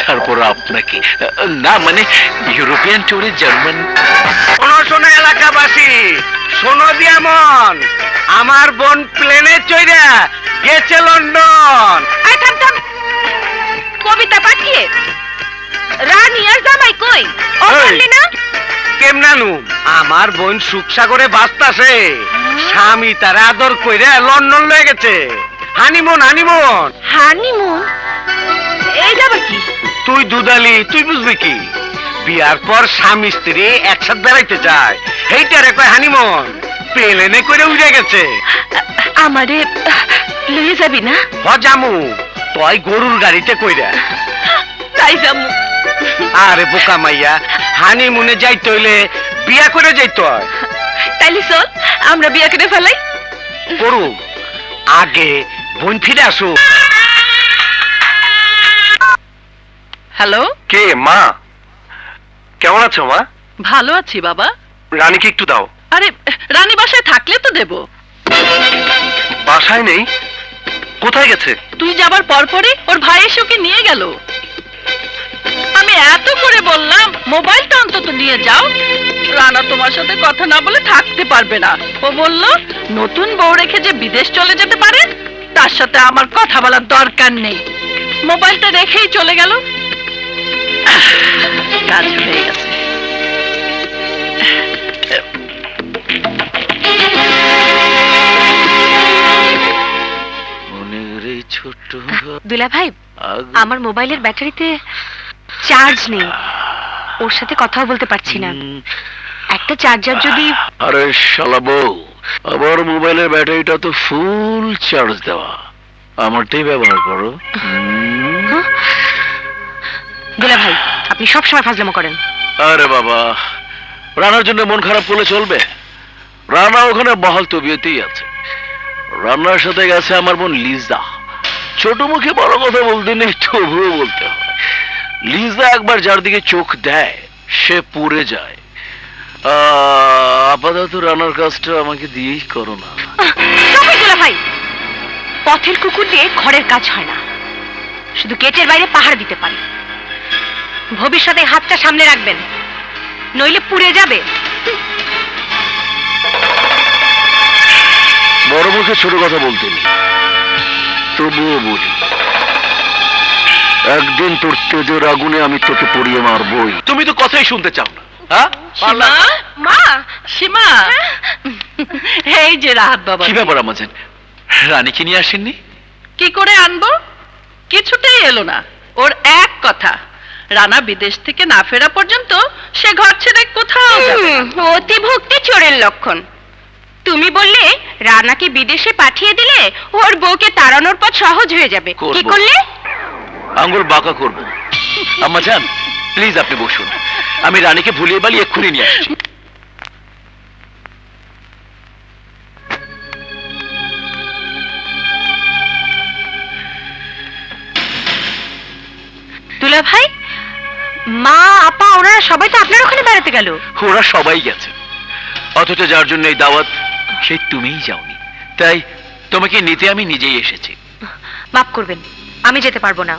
তারপর আপনাকে। না মানে ইউরোপিয়ান ট্যুরে জার্মান। শোনো শোনো এলাকাবাসী, শোনো দিয়ামন, আমার বোন প্লেনে চইরা গেছে লন্ডন। আই থাম থাম, কবিতা পাঠিয়ে রানী আর জামাই কই? ও এই। বললি না? কেমনানু, আমার বোন সুখসাগরে বাঁচতাছে, স্বামী তার আদর কইরা লন্ডন লয়ে গেছে। Honeymoon honeymoon. হানিমুন? এই যাবে কি? তুই দুধালি, তুই বুঝবি কি? বিয়ার পর স্বামী স্ত্রী একসাথে বেড়াইতে যায়, এইটারে কয় হানিমুন। প্লেনে করে উড়ে গেছে। আমারে লয়ে যাবি না? হ জামু, তুই গরুর গাড়িতে কইরা। তাই যামু। আরে বোকা মাইয়া, হানিমুনে যাইতে হইলে বিয়া করে যাইতে হয়। তাইলে চল আমরা বিয়া করে ফেলাই। করু, আগে বোন ফিরে আসো। হ্যালো, কে মা? কেমন আছো মা? ভালো আছি বাবা। রানীকে একটু দাও। আরে রানী বাসায় থাকলে তো দেব। বাসায় নেই, কোথায় গেছে? তুই যাবার পরপরই ওর ভাই এসে ওকে নিয়ে গেল। আমি এত করে বললাম মোবাইলটা অন্তত নিয়ে যাও, রানা তোমার সাথে কথা না বলে থাকতে পারবে না। ও বলল নতুন বউ রেখে যে বিদেশ চলে যেতে পারে তার সাথে আমার কথা বলার দরকার নেই। মোবাইলটা রেখেই চলে গেল। কাজ হয়ে গেছে। ছোট্ট দুলা ভাই, আমার মোবাইলের ব্যাটারিতে চার্জ নেই, ওর সাথে কথাও বলতে পারছি না। একটা চার্জার যদি। আরে শালা বউ, আমার মোবাইলের ব্যাটারিটা তো ফুল চার্জ দেওয়া, আমারটাই ব্যবহার করো। দুলা ভাই, আপনি সব সময় ফাজলামো করেন। আরে বাবা, রানার জন্য মন খারাপ করলে চলবে? রানা ওখানে বহাল তবিয়তেই আছে। রান্নার সাথে গেছে আমার বোন লিজা। ছোট মুখে বড় কথা বলতে নেই, তবুও বলতে হয়। লিজা একবার যার দিকে চোখ দেয় সে পুড়ে যায়। আপাতত রান্নার কাজটা আমাকে দিয়েই করো না। দুলা ভাই, পথের কুকুর দিয়ে ঘরের কাজ হয় না, শুধু গেটের বাইরে পাহাড় দিতে পারে। ভবিষ্যতে হাতটা সামনে রাখবেন, নইলে পুড়ে যাবে। বড় মুখে ছোট কথা বলতে নেই, তবুও বলি, একদিন তোর তেজের আগুনে আমি তোকে পড়িয়ে মারবই। তুমি তো কথাই শুনতে চাও না, হ্যাঁ? সীমা, মা, সীমা, এই যে রাহাত বাবা। কি ব্যাপার আমাজন, রানীকে নিয়ে আসেননি? কি করে আনবো? কিছু এলো না। ওর এক কথা, রানা বিদেশ থেকে না ফেরা পর্যন্ত সে ঘর ছেড়ে কোথাও যাবে না। অতি ভক্তি চোরের লক্ষণ। তুমি বললে রানাকে বিদেশে পাঠিয়ে দিলে ওর বউকে তাড়ানোর পথ সহজ হয়ে যাবে, করবো। কি করলে? আঙ্গুল বাঁকা করব। আম্মা যান, প্লিজ আপনি বসুন, আমি রানীকে ভুলিয়ে বালিয়ে এক্ষুনি নিয়ে আসছি। দুলা ভাই, মা আপা ওনারা সবাই তো আপনার ওখানে বেড়াতে গেল। ওরা সবাই গেছে, অথচ যার জন্য এই দাওয়াত সেই তুমিই যাওনি, তাই তোমাকে নিতে আমি নিজেই এসেছি। মাফ করবেন, আমি যেতে পারবো না।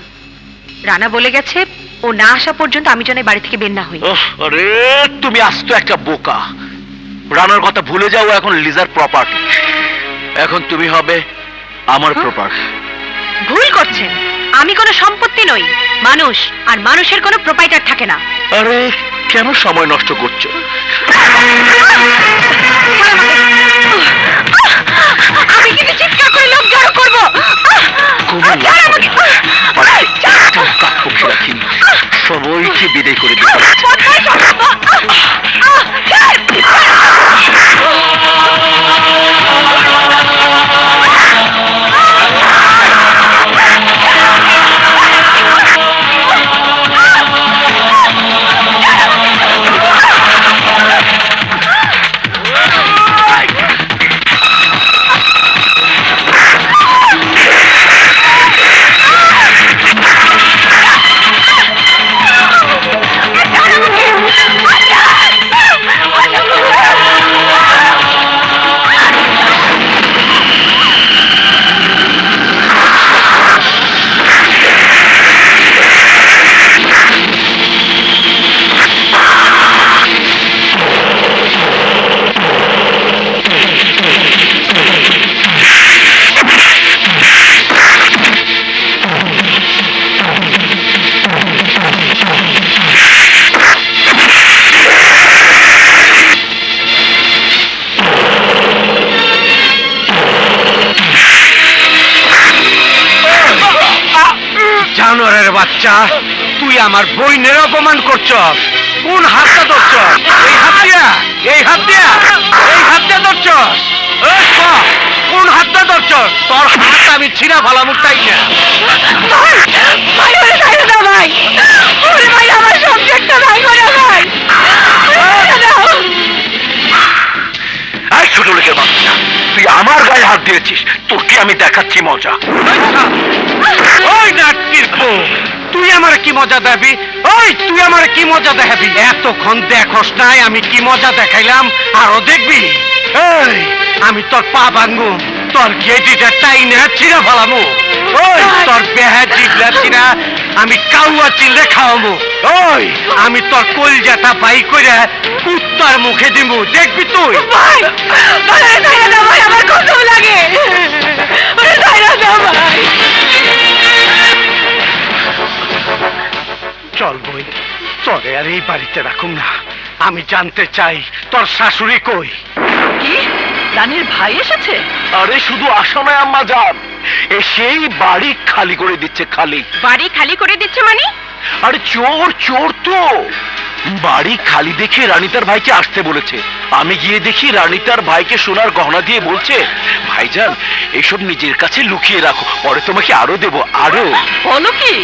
রানা বলে গেছে ও না আসা পর্যন্ত আমি যেন এই বাড়ি থেকে বের না হই। আরে তুমি আস্ত একটা বোকা। রানার কথা ভুলে যাও, এখন লিজার প্রপার্টি, এখন তুমি হবে আমার প্রপার্টি। ভুল করছেন, আমি কোনো সম্পত্তি নই, মানুষ, আর মানুষের কোনো প্রোপাইটার থাকে না। আরে কেন সময় নষ্ট করছো? আমি কিন্তু চিৎকার করে লোক জড়ো করবো। কাকপক্ষী রাখিনি, সবাইকে বিদায় করে দিতে জানোয়ারের বাচ্চা, তুই আমার বইনের অপমান করছস। কোন হাতটা ধরছস? এই হাত দিয়া, এই হাত দিয়া, এই হাত দিয়া ধরছস? এই ক, কোন হাতটা ধরছস? তোর হাত আমি ছিঁড়া ফেলাম, তাই না? ভাই ওরে ছাইড়ে দাও ভাই, ওরে ভাই আমার সাবজেক্টটা ভাই করে ভাই। এই ছোট লোকের বাচ্চা, তুই আমার গায়ে হাত দিয়েছিস, তোকে আমি দেখাচ্ছি মজা। ওই নাটকির বউ, তুই আমার কি মজা দেখাবি? ওই তুই আমার কি মজা দেখাবি? এতক্ষণ দেখোস নাই আমি কি মজা দেখাইলাম, আরো দেখবি? এই আমি তোর পা ভাঙবো, তোর গেজিটা টাইনে ছিঁড়া ফেলামো। ওই তোর বেহা জিবলা ছিঁড়া আমি কাউয়া চিল্লে খাওয়াবো। ওই আমি তোর কলজাটা বাই করে কুত্তার মুখে দিব, দেখবি তুই? ভাই ভাই ছাইড়ে দাও ভাই, আমার কত লাগে, ওরে ছাইড়ে দাও ভাই। চল বই, তোরে আর এই বাড়িতে রাখুন না। আমি জানতে চাই তোর শাশুড়ি কই। কি, রানীর ভাই এসেছে? আরে শুধু আসো না আম্মা যান, সেই বাড়ি খালি করে দিচ্ছে। খালি বাড়ি খালি করে দিচ্ছে মানে? আরে চোর, চোর তো। বাড়ি খালি দেখে রানী তার ভাইকে আসতে বলেছে। আমি গিয়ে দেখি রানী তার ভাইকে সোনার গহনা দিয়ে বলছে, ভাইজান এসব নিজের কাছে লুকিয়ে রাখো, পরে তোমাকে আরো দেবো, আরো। বলো কি,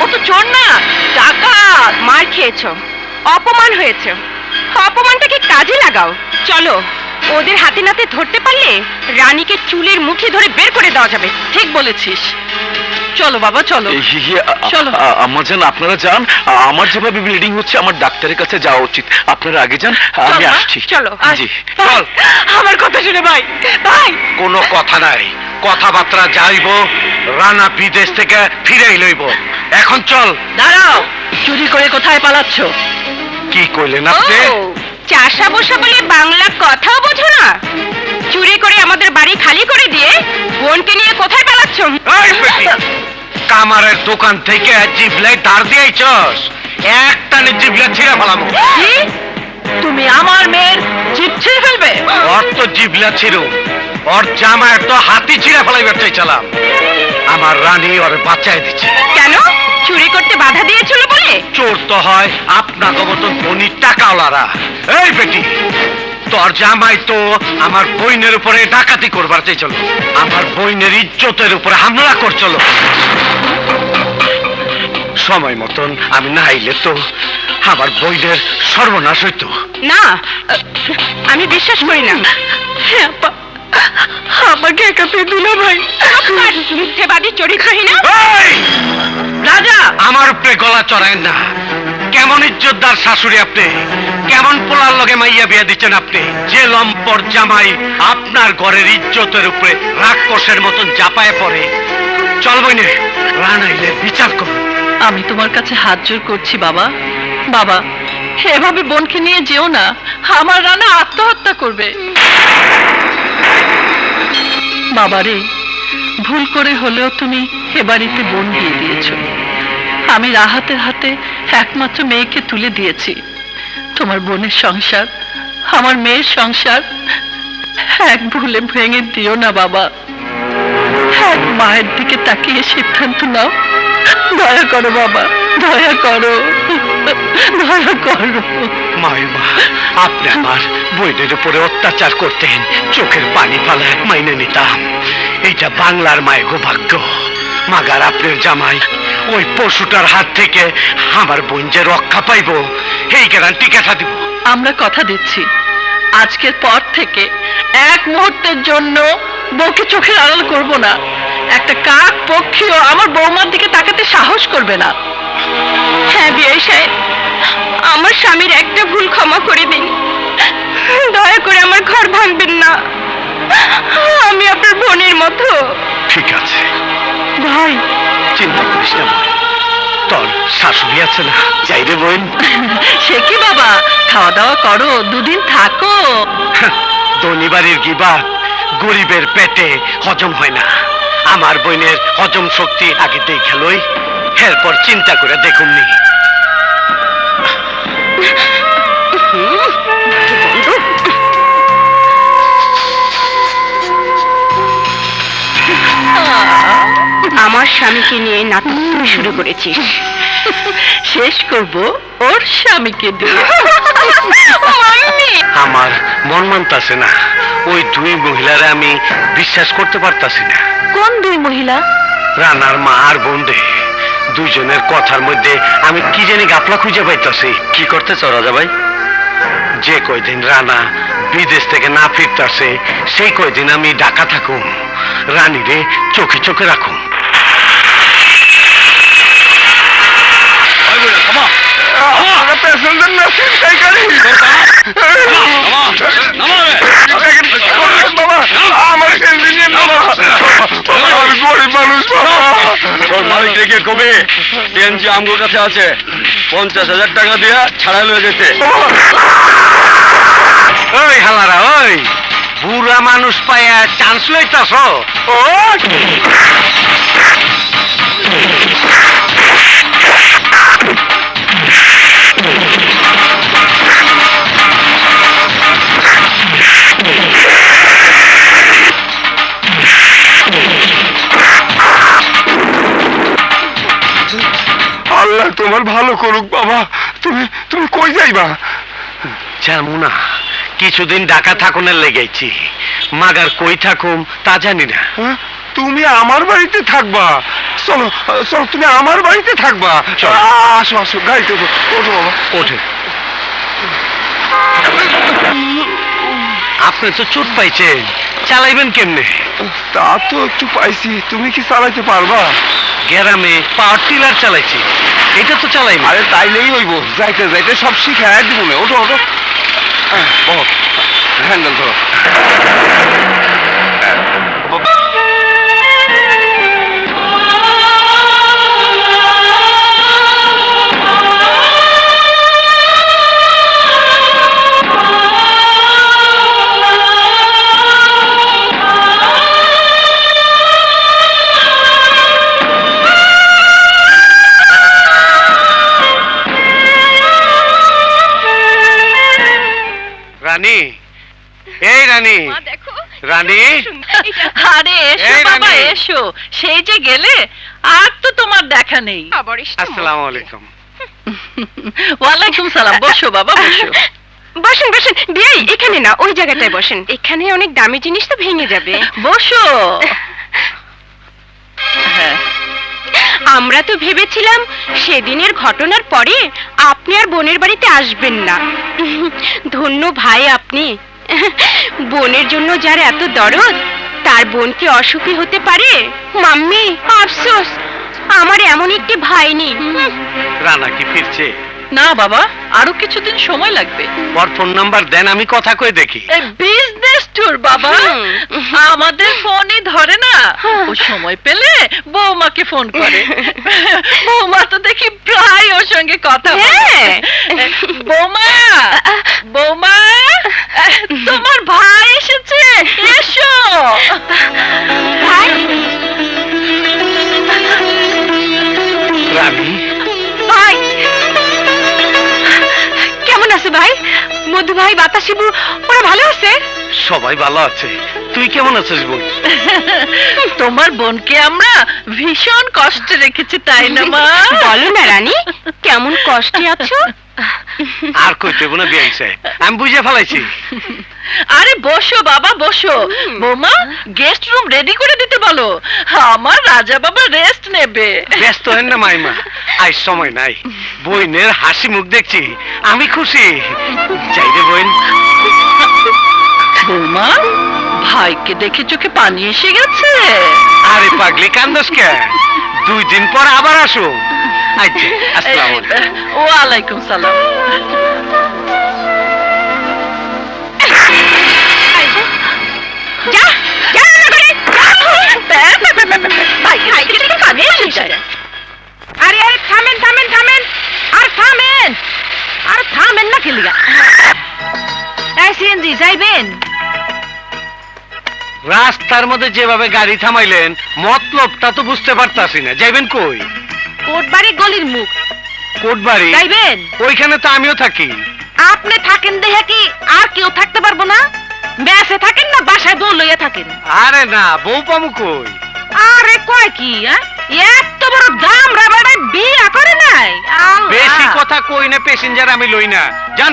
ও তো চোর না, ডাকাত। মার খেয়েছো, অপমান হয়েছে, অপমানটাকে কাজে লাগাও। চলো, ওদের হাতে নাতে ধরতে পারলে রানীকে চুলের মুঠি ধরে বের করে দেওয়া যাবে। ঠিক বলেছিস, চলো বাবা চলো। চলো। আম্মা যান আপনারা যান, আমার যেভাবে ব্লিডিং হচ্ছে আমার ডাক্তারের কাছে যাওয়া উচিত, আপনারা আগে যান, আমি আসছি। চলো। জি চল। আমার কথা শুনে ভাই, ভাই কোনো কথা নাই, কথাবার্তা যাইব, রানা বিদেশ থেকে ফিরেই লইব। এখন চল। দাঁড়াও, চুরি করে কোথায় পালাচ্ছ? কি কইলেন আপনি? চাষা বসা বলে বাংলা কথাও বোঝো না? চুরি করে আমাদের বাড়ি খালি করে দিয়ে বোনকে নিয়ে কোথায় পালাচ্ছ? এই বেটি, কামারের দোকান থেকে জিবলাই ধার দিয়েছস, একটানে জিবলা ছিঁড়ে ফেলামো। কি, তুমি আমার মেয়ের জিভ ছিঁড়ে ফেলবে? অর্থ জিবলা ছিল, ওর জামায় তো হাতি ছিঁড়ে ফেলাইবার চাইছিলাম, আমার রানী ওর বাঁচায় দিচ্ছে। কেন চুরি করতে বাধা দিয়েছিল বলে? চোর তো হয় আপনাকে মতন ধনী টাকাওয়ালারা। এই বেটি, তোর জামাই তো আমার বইনের উপরে ডাকাতি করবার চাইছিল, আমার বইনের ইজ্জতের উপরে হামলা করছিল। সময় মতন আমি না আইলে তো আমার বইনের সর্বনাশ হইতো। না, আমি বিশ্বাস করি না। আমাকে একাতে দিল ভাই। মিথ্যেবাদী চরিত্রহীন রাজা, আমার উপরে গলা চড়ায় না। কেমন ইজ্জতদার শাশুড়ি আপনি, কেমন পোলার লগে মাইয়া বিয়া দিচ্ছেন আপনি। যে লম্পট জামাই আপনার ঘরের ইজ্জতের উপরে রাক্ষসের মতন চাপায় পড়ে। চল বইনে, রানাইলে বিচার করুন। আমি তোমার কাছে হাত জোর করছি বাবা। বাবা, এভাবে বোনকে নিয়ে যেও না, আমার রানা আত্মহত্যা করবে। বাবারে, ভুল করে হলেও তুমি এ বাড়িতে বোন দিয়ে দিয়েছো। আমি রাহাতের হাতে একমাত্র মেয়েকে তুলে দিয়েছি। তোমার বোনের সংসার, আমার মেয়ের সংসার এক ভুলে ভেঙে দিও না বাবা। এক মায়ের দিকে তাকিয়ে সিদ্ধান্ত নাও। দয়া করো বাবা, দয়া করো, দয়া করো। মাইমা, আপনি আমার বইনের উপরে অত্যাচার করতেন, চোখের পানি ফালায় মাইনে নিতাম। এইটা বাংলার মায়ের ভাগ্য। মাগার আপনার জামাই ওই পশুটার হাত থেকে আমার বোন যে রক্ষা পাইব, এই গ্যারান্টি কেটা দিব। আমরা কথা দিচ্ছি, আজকের পর থেকে এক মুহূর্তের জন্য বউকে চোখের আড়াল করব না। একটা কাক পক্ষীও আমার বৌমার দিকে তাকাতে সাহস করবে না। হ্যাঁ বিয়ে সাহেব, আমার স্বামীর একটা ভুল ক্ষমা করে দিন। দয়া করে আমার ঘর ভাঙবেন না। আমি আপনার বোনের মতো। ঠিক আছে ভাই, চিন্তা করিস না বোন, তোর শাশুড়ি আছে না, যাই রে বোন। সে কি বাবা, খাওয়া দাওয়া করো, দুদিন থাকো। ধনী বাড়ির গিবাত গরিবের পেটে হজম হয় না। আমার বোনের হজম শক্তি আগে দেখালই, এরপর চিন্তা করে দেখুন নি। আমার স্বামীকে নিয়ে নাটক শুরু করেছিস, শেষ করব ওর স্বামীকে দিয়ে। আমার মন মানতাছে না, ওই দুই মহিলারা আমি বিশ্বাস করতে পারতাছি না। কোন দুই মহিলা? রানার মা আর বোন রে, দুইজনের কথার মধ্যে আমি কি জানি গাপলা খুঁজে পাইতাছি। কি করতেছ রাজা ভাই? যে কয়দিন রানা বিদেশ থেকে না ফিরতাছে, সেই কয়দিন আমি ঢাকা থাকুম, রানীরে চোখে চোখে রাখুম। কবে টিএনজি আমগোর কাছে আছে, 50,000 টাকা দিয়া ছাড়াই লয়ে যেতে। ওই হালারা, ওই বুড়া মানুষ পায়া চান্স লইতাছ? আল্লাহ তোমার ভালো করুক বাবা। তুমি তুমি কই যাইবা? জানো না, কিছুদিন ঢাকা থাকুনের লেগেছি, মাগার কই থাকুম তা জানি না। হ্যাঁ? তুমি আমার বাড়িতে থাকবা? চলো চলো, তুমি আমার বাড়িতে থাকবা। আসো আসো, গাড়িতে ওঠো বাবা। ওঠে। আপনি তো চোট পাইছেন, চালাইবেন কেমনে? তা তো একটু পাইছি, তুমি কি চালাইতে পারবা? গ্রামে পাওয়ার টিলার চালাইছি, এটা তো চালাই। আরে তাইলেই হইব, যাইতে যাইতে সব শিখায় দিব না। ওঠো ওঠো, হ্যান্ডেল ধরো। রানী, এই রানী, রানী আরে এসো এই বাবা রানী। এসো, সেই যে গেলে আর তো তোমার দেখা নেই। আসসালামু আলাইকুম। ওয়ালাইকুম সালাম, বসো বাবা বসো। বসেন বসেন, বিয়াই এখানে না ওই জায়গাটায় বসেন, এখানে অনেক দামি জিনিস তো ভেঙে যাবে। বসো। হ্যাঁ, আমরা তো ভেবেছিলাম সেদিনের ঘটনার পরে আপনি আর বোনের বাড়িতে আসবেন না। ধন্য ভাই আপনি, বোনের জন্য যার এত দরদ তার বোন কি অসুখী হতে পারে? মাম্মি আফসোস, আমার এমন একটি ভাই নেই। রানা কি ফিরছে? না বাবা, আরো কিছুদিন সময় লাগবে। ওর ফোন নাম্বার দেন, আমি কথা কই দেখি। এই বিজনেস ট্যুর বাবা, আমাদের ফোনই ধরে না। ও সময় পেলে বৌমাকে ফোন করে। বৌমা তো দেখি প্রায় ওর সঙ্গে কথা বলে। বৌমা, বৌমা, তোমার ভাই এসেছে, এসো। ভাই রানী ভাই কেমন আছে ভাই? মধু ভাই, বাতাসিবু ওরা ভালো আছে? সবাই ভালো আছে, তুই কেমন আছিস বোন? তোমার বোনকে আমরা ভীষণ কষ্টে রেখেছি, তাই না মা? বলো না রানী, কেমন কষ্টে আছো? আর কইতে না বিয়াই সাহেব, আমি বুঝে ফেলাইছি। আরে বসো বাবা বসো। বৌমা, গেস্ট রুম রেডি করে দিতে বলো, আমার রাজা বাবা রেস্ট নেবে। ব্যস্ত হেন না মাইমা, আজ সময় নাই। বইনের হাসি মুখ দেখছি, আমি খুশি। যাই রে বোন। বৌমা, ভাইকে দেখে চোখে পানি এসে গেছে। আরে পাগলি কান্দস কে? 2 দিন পর আবার আসো। আচ্ছা, আসসালামু আলাইকুম। ওয়ালাইকুম সালাম। যা যা ভাইকে দেখে পানি এসে যায়। আরে আরে থামেন থামেন থামেন, আর থামেন, আর থামেন না খেলিগা। এই সিএনজি যাইবেন? রাস্তার মধ্যে যেভাবে গাড়ি থামাইলেন, মতলবটা তো বুঝতে পারতাছি না। যাইবেন কই? কোটবাড়ি গলির মুখ। কোটবাড়ি? যাইবেন? ওইখানে তো আমিও থাকি। আপনি থাকেন দেখে কি আর কেউ থাকতে পারবো না? বেঁচে থাকেন না বাসায় বউ লইয়া থাকেন? আরে না, বউ পামু কই? আরে কয় কি, এত বড় দাম রাবারে বিয়া করে নাই? আল্লাহ। বেশি কথা কই না, প্যাসেঞ্জার আমি লই না। জান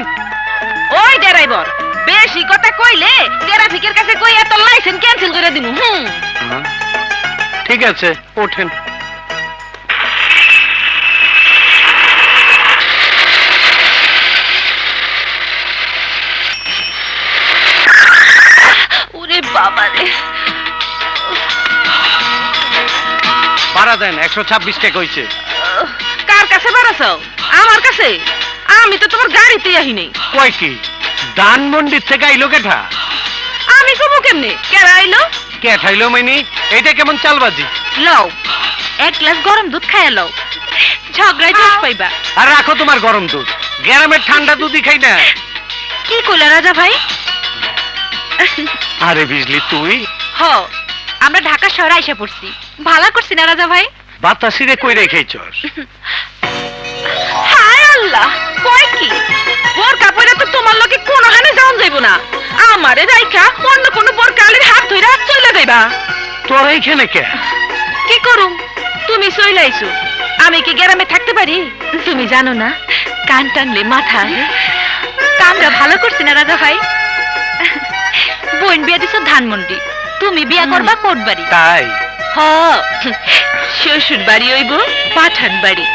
ওই ড্রাইভার, বেশি কথা কইলে ট্রাফিকের কাছে কই এত লাইসেন্স ক্যান্সেল করে দিমু। ঠিক আছে, ওঠেন। ওরে বাবা রে। ভাড়া দেন, 126 টাকা হইছে। কার কাছে বাড়াছো? আমার কাছে? আমি তো তোমার গাড়িতেই আহি নাই। কয় কি ধানমন্ডির থেকে আইলো কেঠা? আমি কবো কেমনে? কেরা আইলো? কেঠাইলো মাইনি? এটা কেমন চালবাজি? লও, এক গ্লাস গরম দুধ খাইয়া লও, ঝগড়ায় দোষ পাইবা। আর রাখো তোমার গরম দুধ, গ্রামের ঠান্ডা দুধই খাই না। কি কইলা রাজা ভাই? আরে বিজলি তুই? হ, আমরা ঢাকা শহরে আইসা পড়ছি। ভালো করছি না রাজা ভাই? বাতাসিরে কই রেখেছস? হায় আল্লাহ, কয় কি? বোর কাপড়ে তো তোমার লগে কোনো হানে যাওয়া যাইব না। আমারে রাইখা অন্য কোন বোর কালের হাত ধইরা চলে যাইবা। তোর এইখানে কে? কি করুম? তুমি চলে আইছো, আমি কি গ্রামে থাকতে পারি? তুমি জানো না, কান টানলে মাথা আসে। কামটা ভালো করছি না রাজা ভাই? বোন বিয়া দিছো ধানমন্ডি, তুমি বিয়া করবা কোটবাড়ি। তাই? হ, শ্বশুর বাড়ি হইব পাঠান বাড়ি।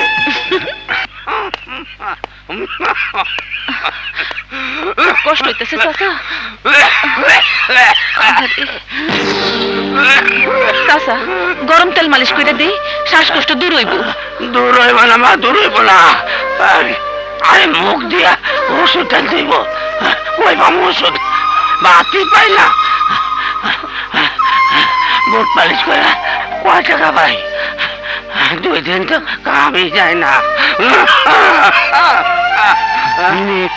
কষ্ট হইতেছে চাচা? চাচা, গরম তেল মালিশ করে দেই, শ্বাসকষ্ট দূর হইব। দূর হইব না মা, দূর হইব না। আরে মুখ দিয়া ওষুধ টান দিব, কই পাবো ওষুধ? বাতি পাই না। বুট পালিশ করে কয় টাকা পাই? 2 দিন তো কামই যায় না।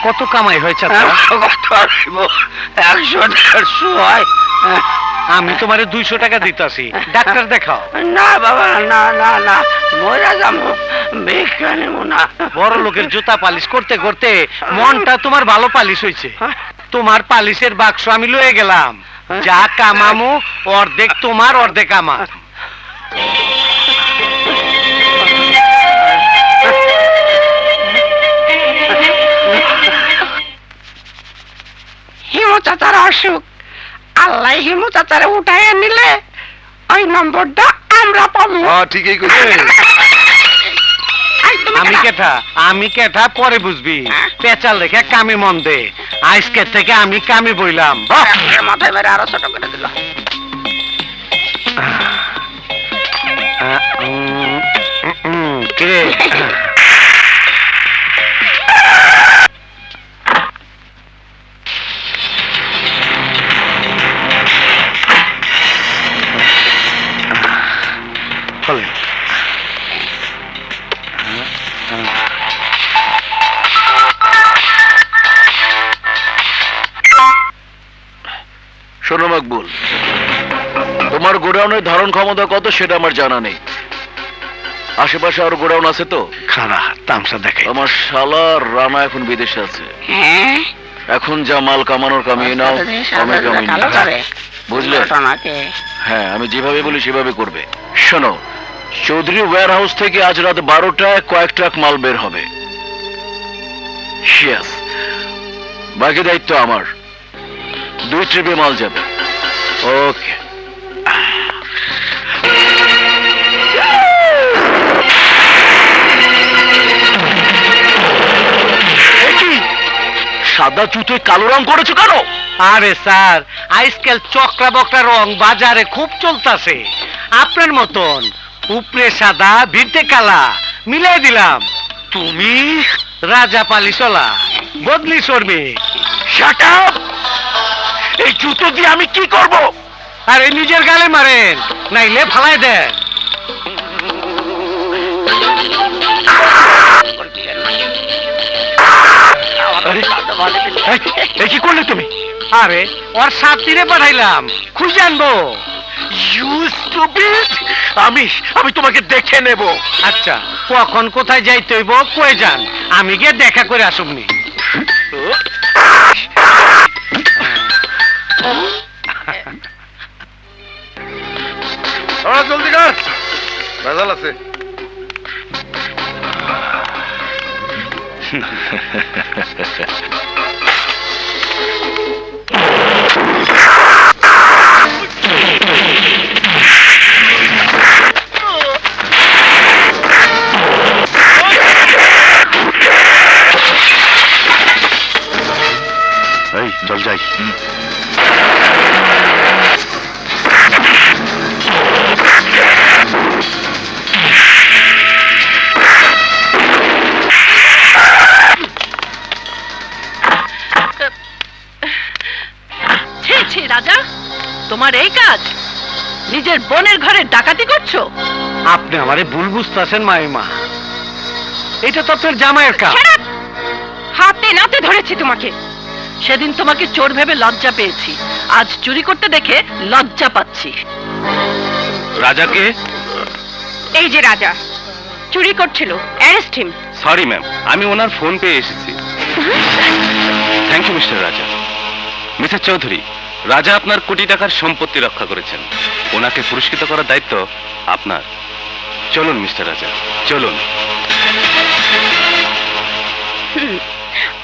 কত কামাই হয়েছে? কত আসব? 100 টাকার সোয়াই। আমি তোমারে 200 টাকা দিতাছি, ডাক্তার দেখাও। না বাবা, না না না, মরা যাবো, ভিক্ষা নেব না। বড় লোকের জুতা পালিশ করতে করতে মনটা তোমার ভালো পালিশ হয়েছে। তোমার পালিশের বাক্স আমি লয়ে গেলাম, যা কামামু অর্ধেক তোমার অর্ধেক আমার। হিমু চাচার অসুখ, আল্লাহ হিমু চাচারে উঠাই নিলে ওই নম্বরটা আমরা পাবো। ঠিকই কইছে। আমি কেঠা পরে বুঝবি, পেঁচাল রেখে কামে মন দে। আজকের থেকে আমি কামে বইলাম। মাথায় মেরে আরো ছোট করে দিল। কে শোনো মকবুল, তোমার গোডাউনের ধারণ ক্ষমতা কত সেটা আমার জানা নেই। আশেপাশে আরো গোডাউন আছে তো? খারা তামসা দেখে আমার শালার রানা এখন বিদেশে আছে। হ্যাঁ, এখন যা মাল কামানোর কামিয়ে নাও, কমে কামিয়ে নাও। বুঝলে? হ্যাঁ, আমি যেভাবে বলি সেভাবে করবে। শোনো, চৌধুরী ওয়্যার হাউস থেকে আজ রাত 12টায় কয়েক ট্রাক মাল বের হবে। বাকি দায়িত্ব আমার। 2 ট্রিপে মাল যাবে। ওকে। সাদা জুতোয় কালো রং করেছো কেন? আরে স্যার, আজকাল চক্রা বকরা রং বাজারে খুব চলতেছে। আপনার মতন উপরে সাদা ভিতরে কালা মিলাই দিলাম। তুমি রাজা পালি চলা বদলি শর্মী। Shut up! এই জুতো দিয়ে আমি কি করব? আরে নিজের গালে মারেন, নাইলে ফালাই দেন। কি করলে তুমি? আরে ওর সাথীরে পাঠাইলাম, খুঁজে আনবো। আমি তোমাকে দেখে নেব। আচ্ছা, কখন কোথায় যাইতে হইব কয়ে যান, আমি গিয়ে দেখা করে আসুমনি। জলদি কর, ভেজাল আছে। এই চল যাই। ছি রাজা, তোমার এই কাজ? নিজের বোনের ঘরে ডাকাতি করছো? আপনি আমারে ভুল বুঝতেছেন মাইমা, এটা তো আপনার জামাইয়ের কাজ। হাতে নাতে ধরেছি তোমাকে। সেদিন তোমাকে চোর ভেবে লজ্জা পেয়েছি, আজ চুরি করতে দেখে লজ্জা পাচ্ছি। রাজাকে? এই যে রাজা চুরি করছিল, অ্যারেস্ট হিম। সরি ম্যাম, আমি ওনার ফোন পেয়ে এসেছি। থ্যাংক ইউ মিস্টার রাজা। মিসেস চৌধুরী, রাজা আপনার কোটি টাকার সম্পত্তি রক্ষা করেছেন, ওনাকে পুরস্কৃত করার দায়িত্ব আপনার। চলুন মিস্টার রাজা, চলুন।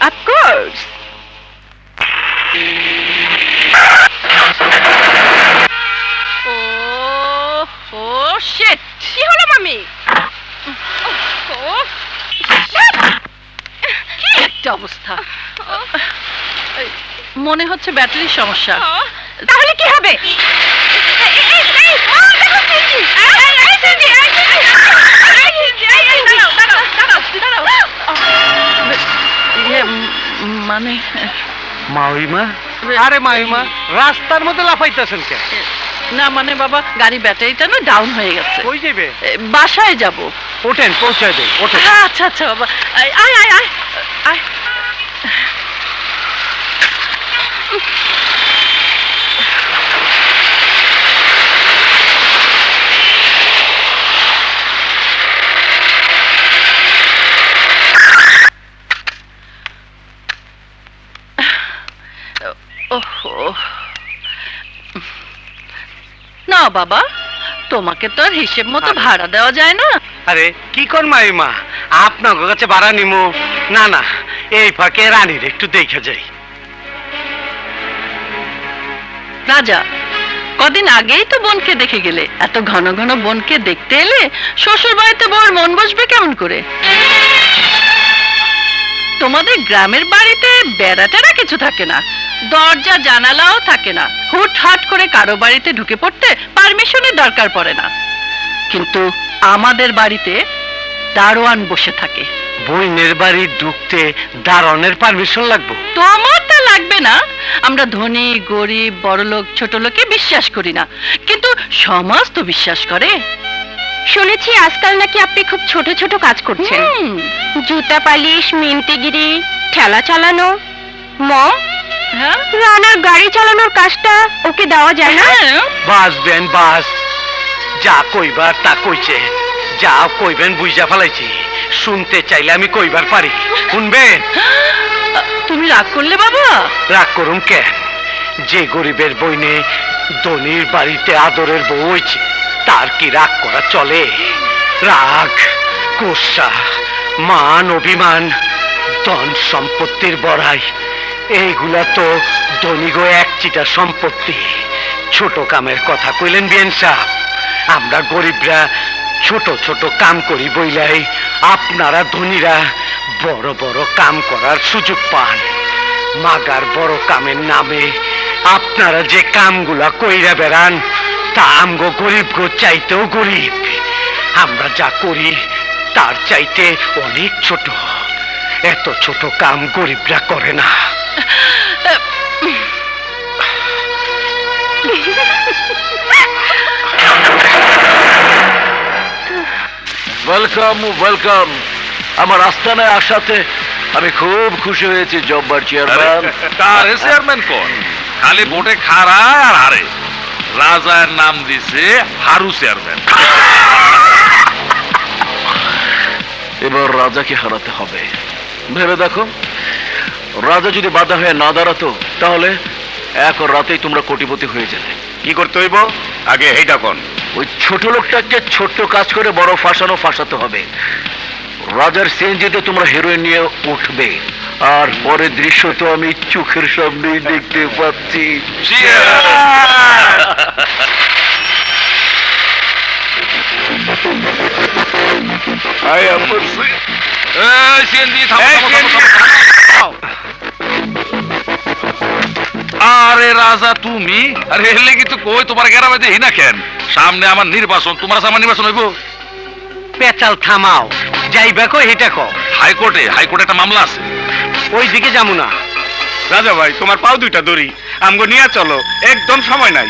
Of course. Oh shit! কি হলো মামি? কি একটা অবস্থা! মনে হচ্ছে ব্যাটারির সমস্যা। তাহলে কি হবে? মানে মাইমা, আরে মাইমা, রাস্তার মধ্যে লাফাইতেছেন কেন? না মানে বাবা, গাড়ি ব্যাটারিটা না ডাউন হয়ে গেছে। কই যাবে? বাসায় যাব। ওঠেন, পৌঁছায় দেন, ওঠেন। আচ্ছা আচ্ছা বাবা, আয় আয় আয় আয় আয়। ওহো, নাও বাবা, তোমাকে তো আর হিসেব মতো ভাড়া দেওয়া যায় না। আরে কি কর মাইমা, আপনার কাছে ভাড়া নিমো না? না, এই ফাঁকে রানীর একটু দেখে যাই। রাজা, কদিন আগেই তো বোনকে দেখে গেলে, এত ঘন ঘন বোনকে দেখতে এলে শ্বশুর বাড়িতে বউর মন বসবে কেমন করে? তোমাদের গ্রামের বাড়িতে বেড়া টেরা কিছু থাকে না, দরজা জানালাও থাকে না, হুটহাট করে কারো বাড়িতে ঢুকে পড়তে পারমিশনের দরকার পড়ে না। কিন্তু আমাদের বাড়িতে দারোয়ান বসে থাকে। বইনের বাড়ি ঢুকতে দারোয়ানের পারমিশন লাগবে? তোমার তা লাগবে না, আমরা ধনী গরিব বড়লোক ছোট লোকে বিশ্বাস করি না, কিন্তু সমাজ তো বিশ্বাস করে। শুনেছি আজকাল নাকি আপনি খুব ছোট ছোট কাজ করছেন, জুতা পালিশ, মিনতিগিরি, ঠেলা চালানো। মম, হ্যাঁ রানার গাড়ি চালানোর কাজটা ওকে দেওয়া যায় না? বাসবেন বাস, যা কইবার তা কইছে, যা কইবেন বুঝা ফেলাইছি। শুনতে চাইলে আমি কইবার পারি, শুনবেন? তুমি রাগ করলে বাবা? রাগ করুন কেন? যে গরিবের বইনে ধনির বাড়িতে আদরের বউ হয়েছে, তার কি রাগ করা চলে? রাগ, গোসা, মান, অভিমান, ধন সম্পত্তির বড়াই, এইগুলা তো ধনীগো এক চিটা সম্পত্তি। ছোট কামের কথা কইলেন বিয়েন সাহেব। আমরা গরিবরা ছোট ছোট কাম করি বইলাই আপনারা ধনীরা বড় বড় কাম করার সুযোগ পান। মাগার বড় কামের নামে আপনারা যে কামগুলা কইরা বেড়ান, তা আমগো গরিব গো চাইতেও গরিব। আমরা যা করি তার চাইতে অনেক ছোট। এত ছোট কাম গরিবরা করে না। Welcome welcome. আমার আস্তানায় আসাতে আমি খুব খুশি হয়েছি জব্বার চেয়ারম্যান। তার চেয়ারম্যান কোন? খালি ভোটে খারায় আর হারে। রাজার নাম দিছে হারু চেয়ারম্যান। এবার রাজাকে হারাতে হবে। ভেবে দেখো, রাজা যদি বাধা হয়ে না দাঁড়াতো, তাহলে এক রাতেই তোমরা কোটিপতি হয়ে যেতে। কি করতে হইব? আগে এইটা কোন? ওই ছোট লোকটাকে ছোট্ট কাজ করে বড় ফাঁসাতে হবে। রাজার সিএনজিতে তোমরা হিরোইন নিয়ে উঠবে, আর পরের দৃশ্য তো আমি চোখের সামনেই দেখতে পাচ্ছি। আরে রাজা তুমি? আরে এলে কিন্তু কই তোমার গ্রামে দেখি না কেন? সামনে আমার নির্বাচন, তোমার আমার নির্বাচন হইব। পেঁচাল থামাও, যাইবা কো এটা কো। হাইকোর্টে একটা মামলা আছে। ওই দিকে যাবো না। রাজা ভাই, তোমার পাও দুইটা দড়ি, আমগো নিয়ে চলো, একদম সময় নাই।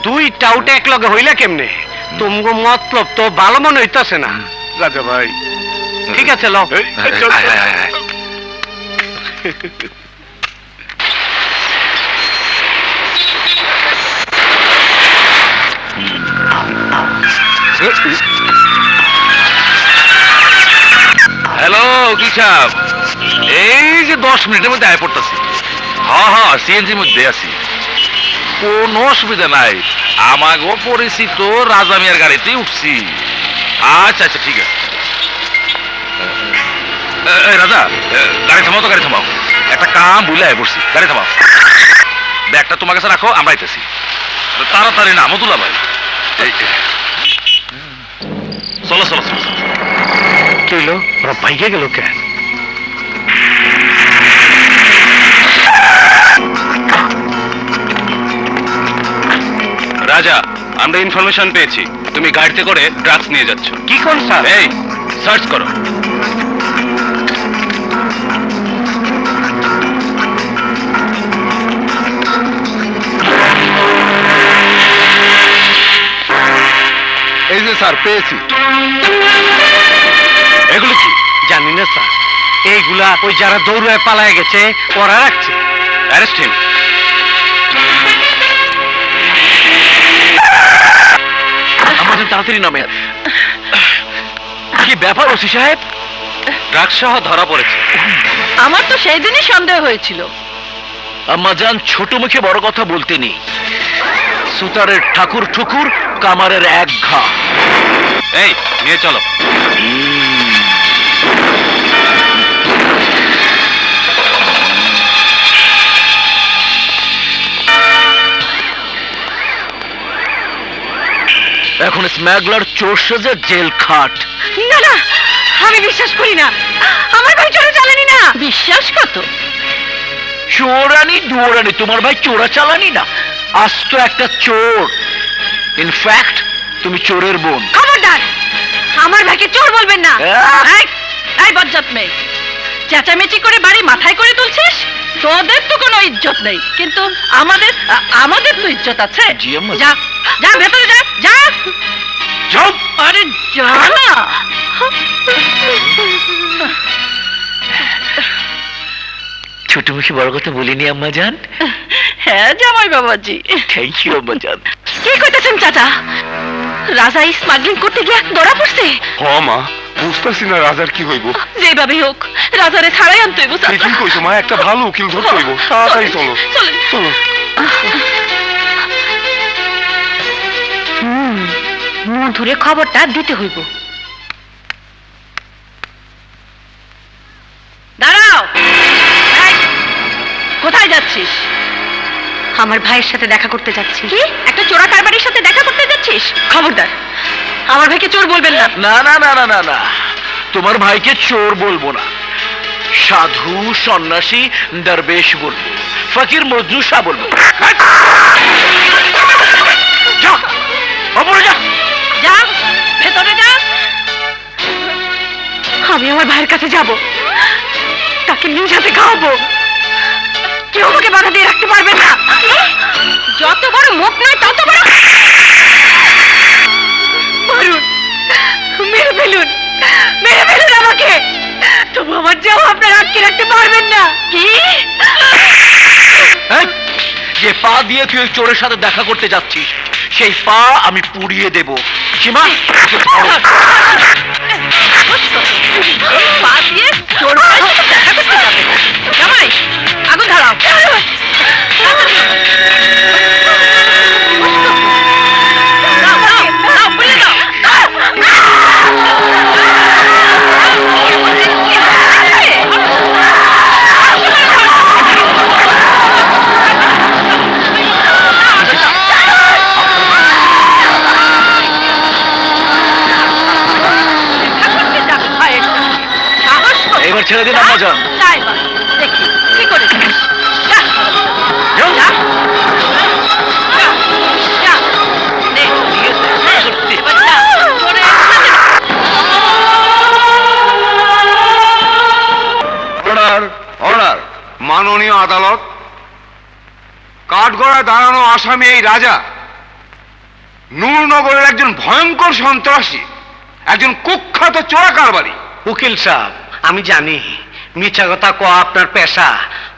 দুই টাউটে এক লগে হইলা কেমনে? তুমগো মতলব তো ভালো মনে হইতাছে না। রাজা ভাই ঠিক আছে, লও। চল। হ্যালো উকিল সাহেব, এই যে 10 মিনিটের মধ্যে আয় পড়তেছি। হ্যাঁ সিএনজির মধ্যে আছি, কোনো অসুবিধা নাই। আমাকে পরিচিত রাজা মিয়ার গাড়িতেই উঠছি। আচ্ছা ঠিক আছে। রাজা, গাড়ি থামাও তো, গাড়ি থামাও। একটা কাম ভুলে আয় পড়ছি, গাড়ি থামাও। ব্যাগটা তোমার কাছে রাখো, আমরা আইতেছি। তাড়াতাড়ি না মতুল্লা ভাই। চলো কইলো ওরা ভাইগে গেল কেন? রাজা, আমরা ইনফরমেশন পেয়েছি তুমি গাড়িতে করে ড্রাগস নিয়ে যাচ্ছ। কি কোন স্যার? এই সার্চ করো। এই যে স্যার, পেয়েছি। এগুলো কি জানি না স্যার। এইগুলা ওই যারা দৌড়ায় পালায় গেছে ওরা রাখছে। Arrest him. আমাদের তাড়াতাড়ি নামে। কি ব্যাপার ওসি সাহেব? ড্রাগস সহ ধরা পড়েছে। আমার তো সেই দিনই সন্দেহ হয়েছিল। আম্মা জান, ছোট মুখে বড় কথা বলতে নেই। সুতারের ঠাকুর ঠুকুর কামারের এক ঘা। এই নিয়ে চলো। এখন স্ম্যাগলার চোর সেজে জেল খাট। না না, আমি বিশ্বাস করি না, আমার ভাই চোরা চালানি না। বিশ্বাস কত? চোরানি ডোরানি, তোমার ভাই চোরা চালানি না, আস্ত একটা চোর। ইনফ্যাক্ট তুমি চোরের বোন। খবরদার, আমার ভাইকে চোর বলবেন না। এই বজ্জাত মেয়ে, চেঁচামেচি করে বাড়ি মাথায় করে তুলছিস? তোদের তো কোনো ইজ্জত নেই, কিন্তু আমাদের তো ইজ্জত আছে। জি আম্মা। যা যা, ভেতরে যা যা। যাও। আরে যা না। ছোট মুখে বড় কথা বলিনি আম্মা জান। হ্যাঁ জামাই বাবাজি। থ্যাংক ইউ আম্মা জান। কি কইতেছেন চাচা? রাজা স্মাগলিং করতে গিয়ে ধরা পড়ছে। হ মা, বুঝতেছি না রাজার কি হইব। যেভাবে হোক রাজারে ছাড়াই আনতে হইব কি চাচা। কইছো মা, একটা ভালো উকিল ধরতে হইব, তাড়াতাড়ি চলো চলেন। চলো। মধুরে খবরটা দিতে হইব। দাঁড়াও। এই, কোথায় যাচ্ছিস? আমার ভাইয়ের সাথে দেখা করতে যাচ্ছি। কি? একটা চোরা কারবারির সাথে দেখা করতে যাচ্ছিস? খবরদার, আমার ভাইকে চোর বলবেন না। না না না না না না, তোমার ভাইকে চোর বলবো না, সাধু সন্ন্যাসী দরবেশ বলবো, ফকির মজনু শাহ বলবো। যা, ওপরে যা। যা, ভেতরে যা। আমি আমার ভাইয়ের কাছে যাব, তাকে নিজ হাতে খাওয়াবো। কেউ আমাকে বাধা দিয়ে রাখতে পারবে না। যত বড় মুখ নয় তত বড়। মারুন, মেরে ফেলুন, মেরে ফেলুন আমাকে, তবু আমার যাও আপনারা আটকে রাখতে পারবেন না। কি? এই, যে পা দিয়ে তুই ওই চোরের সাথে দেখা করতে যাচ্ছিস, সেই পা আমি পুড়িয়ে দেব। সীমা, ওকে ধরো। এই পা দিয়ে চোর ভাইয়ের সাথে দেখা করতে যাবে? জামাই, আগুন ধরাও। দাও, দাও, দাও, পুড়িয়ে দাও। এবার ছেড়ে দিন আম্মা জান। যাই বা, দেখি কি করেছিস। যা, যাও। যা। যা, নে, এবার যা, চোরের সাথে। Order, order. মাননীয় আদালত, কাঠগড়ায় দাঁড়ানো আসামি এই রাজা নূরনগরের একজন ভয়ঙ্কর সন্ত্রাসী, একজন কুখ্যাত চোরা কারবারি। উকিল সাহেব, আমি জানি মিছা কথা কওয়া আপনার পেশা,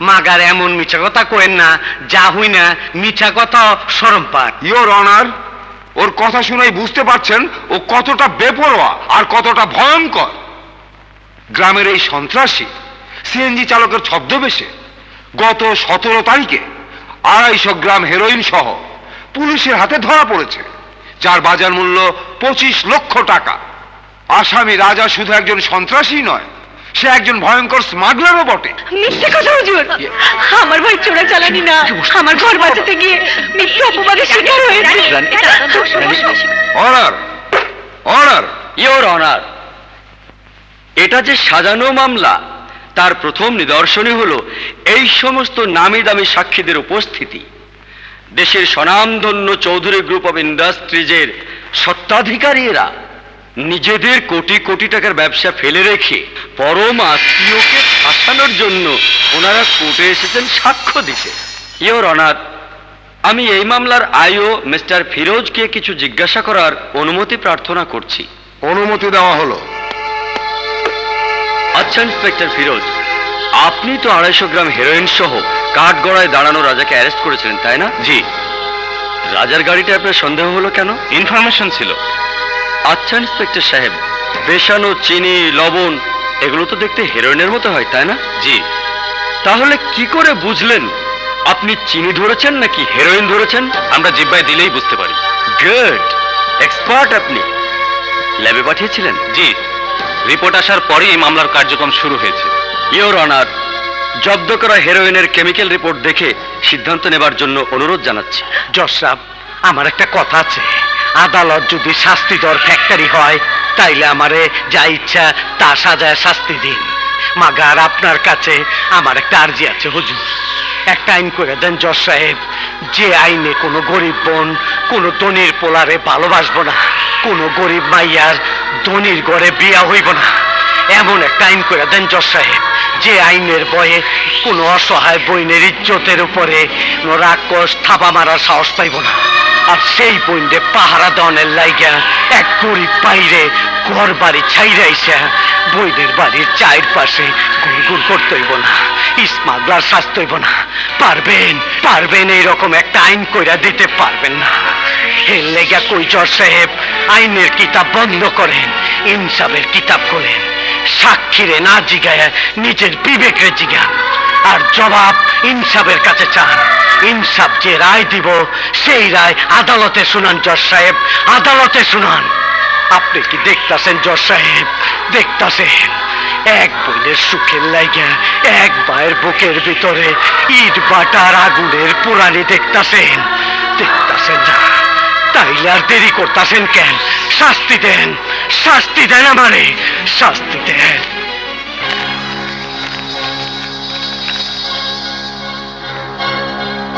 মাগার এমন মিছা কথা কইেন না যা হই না মিছা কথা শরম পান। ইওর অনার, ওর কথা শুনেই বুঝতে পারছেন ও কতটা বেপরোয়া আর কতটা ভয়ঙ্কর। গ্রামের এই সন্ত্রাসী সিএনজি চালকের ছদ্মবেশে গত 17 তারিখে 250 গ্রাম হেরোইন সহ পুলিশের হাতে ধরা পড়েছে, যার বাজার মূল্য 25 লক্ষ টাকা। আসামি রাজা শুধু একজন সন্ত্রাসী নয়, সে একজন ভয়ঙ্কর স্মাগলারও বটে। মিথ্যে কথা হুজুর, আমার ভাই চোরা চালানি না, আমার ঘর বাঁচাতে গিয়ে মিথ্যে অপবাদের শিকার হয়েছে। Order, order. ইওর অনার, এটা যে সাজানো মামলা, তার প্রথম নিদর্শনই হলো এই সমস্ত নামি দামি সাক্ষীদের উপস্থিতি। দেশের স্বনামধন্য চৌধুরী গ্রুপ অফ ইন্ডাস্ট্রিজের স্বত্বাধিকারীরা নিজেদের কোটি কোটি টাকার ব্যবসা ফেলে রেখে পরম আত্মীয়কে ফাঁসানোর জন্য ওনারা কোর্টে এসেছেন সাক্ষ্য দিতে। ইওর অনার, আমি এই মামলার আইও মিস্টার ফিরোজকে কিছু জিজ্ঞাসা করার অনুমতি প্রার্থনা করছি। অনুমতি দেওয়া হলো। আচ্ছা ইন্সপেক্টর ফিরোজ, আপনি তো 250 গ্রাম হেরোইন সহ কাঠগড়ায় দাঁড়ানো রাজাকে অ্যারেস্ট করেছিলেন, তাই না? জি। রাজার গাড়িতে আপনার সন্দেহ হলো কেন? ইনফরমেশন ছিল। আচ্ছা ইন্সপেক্টর সাহেব, বেশানো চিনি, লবণ এগুলো তো দেখতে হেরোইনের মতো হয়, তাই না? জি। তাহলে কি করে বুঝলেন আপনি চিনি ধরেছেন নাকি হেরোইন ধরেছেন? আমরা জিব্বায় দিলেই বুঝতে পারি। গুড। এক্সপার্ট আপনি ল্যাবে পাঠিয়েছিলেন? জি, রিপোর্ট আসার পরেই এই মামলার কার্যক্রম শুরু হয়েছে। ইওর অনার, জব্দ করা হেরোইনের কেমিক্যাল রিপোর্ট দেখে সিদ্ধান্ত নেবার জন্য অনুরোধ জানাচ্ছি। জজ সাহেব, আমার একটা কথা আছে। আদালত যদি শাস্তি দেওয়ার ফ্যাক্টরি হয়, তাইলে আমারে যা ইচ্ছা তা সাজায় শাস্তি দিন। মাগার আপনার কাছে আমার একটা আর্জি আছে হুজুর, একটা আইন করে দেন জজ সাহেব, যে আইনে কোনো গরিব বোন কোনো ধনির পোলারে ভালোবাসবো না, কোনো গরিব মাইয়ার ধনির ঘরে বিয়া হইব না। এমন একটা আইন করে দেন জজ সাহেব, যে আইনের বয়ে কোনো অসহায় বইনের ইজ্জতের উপরে কোনো রাক্ষস থাবা মারার সাহস পাইব না। আর সেই বইন্ডে পাহারা দনের লাইগা এক গরিব বাইরে ঘর বাড়ি ছাইরাইসা বইদের বাড়ির চায়ের পাশে গুড়গুড় করতে হইব না, স্মাগলার শাস্তি হইব না। পারবেন পারবেন এইরকম একটা আইন কইরা দিতে পারবেন না? এর লেগা কই জজ সাহেব, আইনের কিতাব বন্ধ করেন, ইনসাফের কিতাব খোলেন। সাক্ষীরে না জিগায় নিজের বিবেকরে জিগান, আর জবাব ইনসাফের কাছে চান। ইনসাফ যে রায় দিব সেই রায় আদালতে শুনান জজ সাহেব, আদালতে শুনান। আপনি কি দেখতাছেন জজ সাহেব, দেখতাছেন? এক বইনের সুখের লাইগা এক ভাইয়ের বুকের ভিতরে ইট বাটার আগুনের পুরানি দেখতাছেন, দেখতাছেন না? তাইলে আর দেরি করতাছেন কেন? শাস্তি দেন, শাস্তি দেন আমারে, শাস্তি দেন।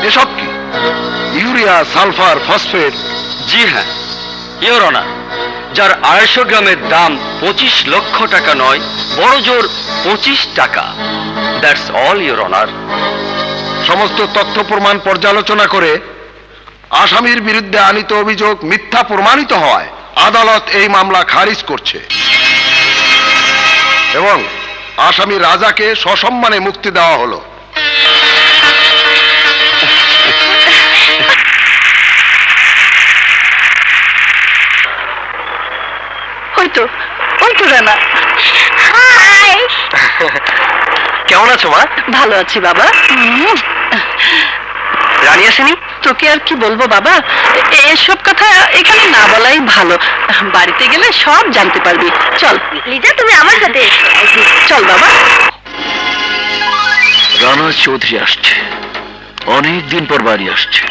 এসব কি? Urea, sulphur, phosphate? জি হ্যাঁ ইওর অনার, যার 250 গ্রামের দাম 25 লক্ষ টাকা নয়, বড় জোর 25 টাকা। That's all your honour. সমস্ত তথ্য প্রমাণ পর্যালোচনা করে আসামির বিরুদ্ধে আনিত অভিযোগ মিথ্যা প্রমাণিত হয় আদালত এই মামলা খারিজ করছে এবং আসামি রাজাকে সসম্মানে মুক্তি দেওয়া হলো। ওই তো রানা। কেমন আছো মা? ভালো আছি বাবা। রানী আসেনি? তোকে আর কি বলবো বাবা, এসব কথা এখানে না বলাই ভালো। বাড়িতে গেলে সব জানতে পারবি। চল লিজা, তুমি আমার সাথে চল বাবা। রানা চৌধুরী আসছে, অনেক দিন পর বাড়ি আসছে।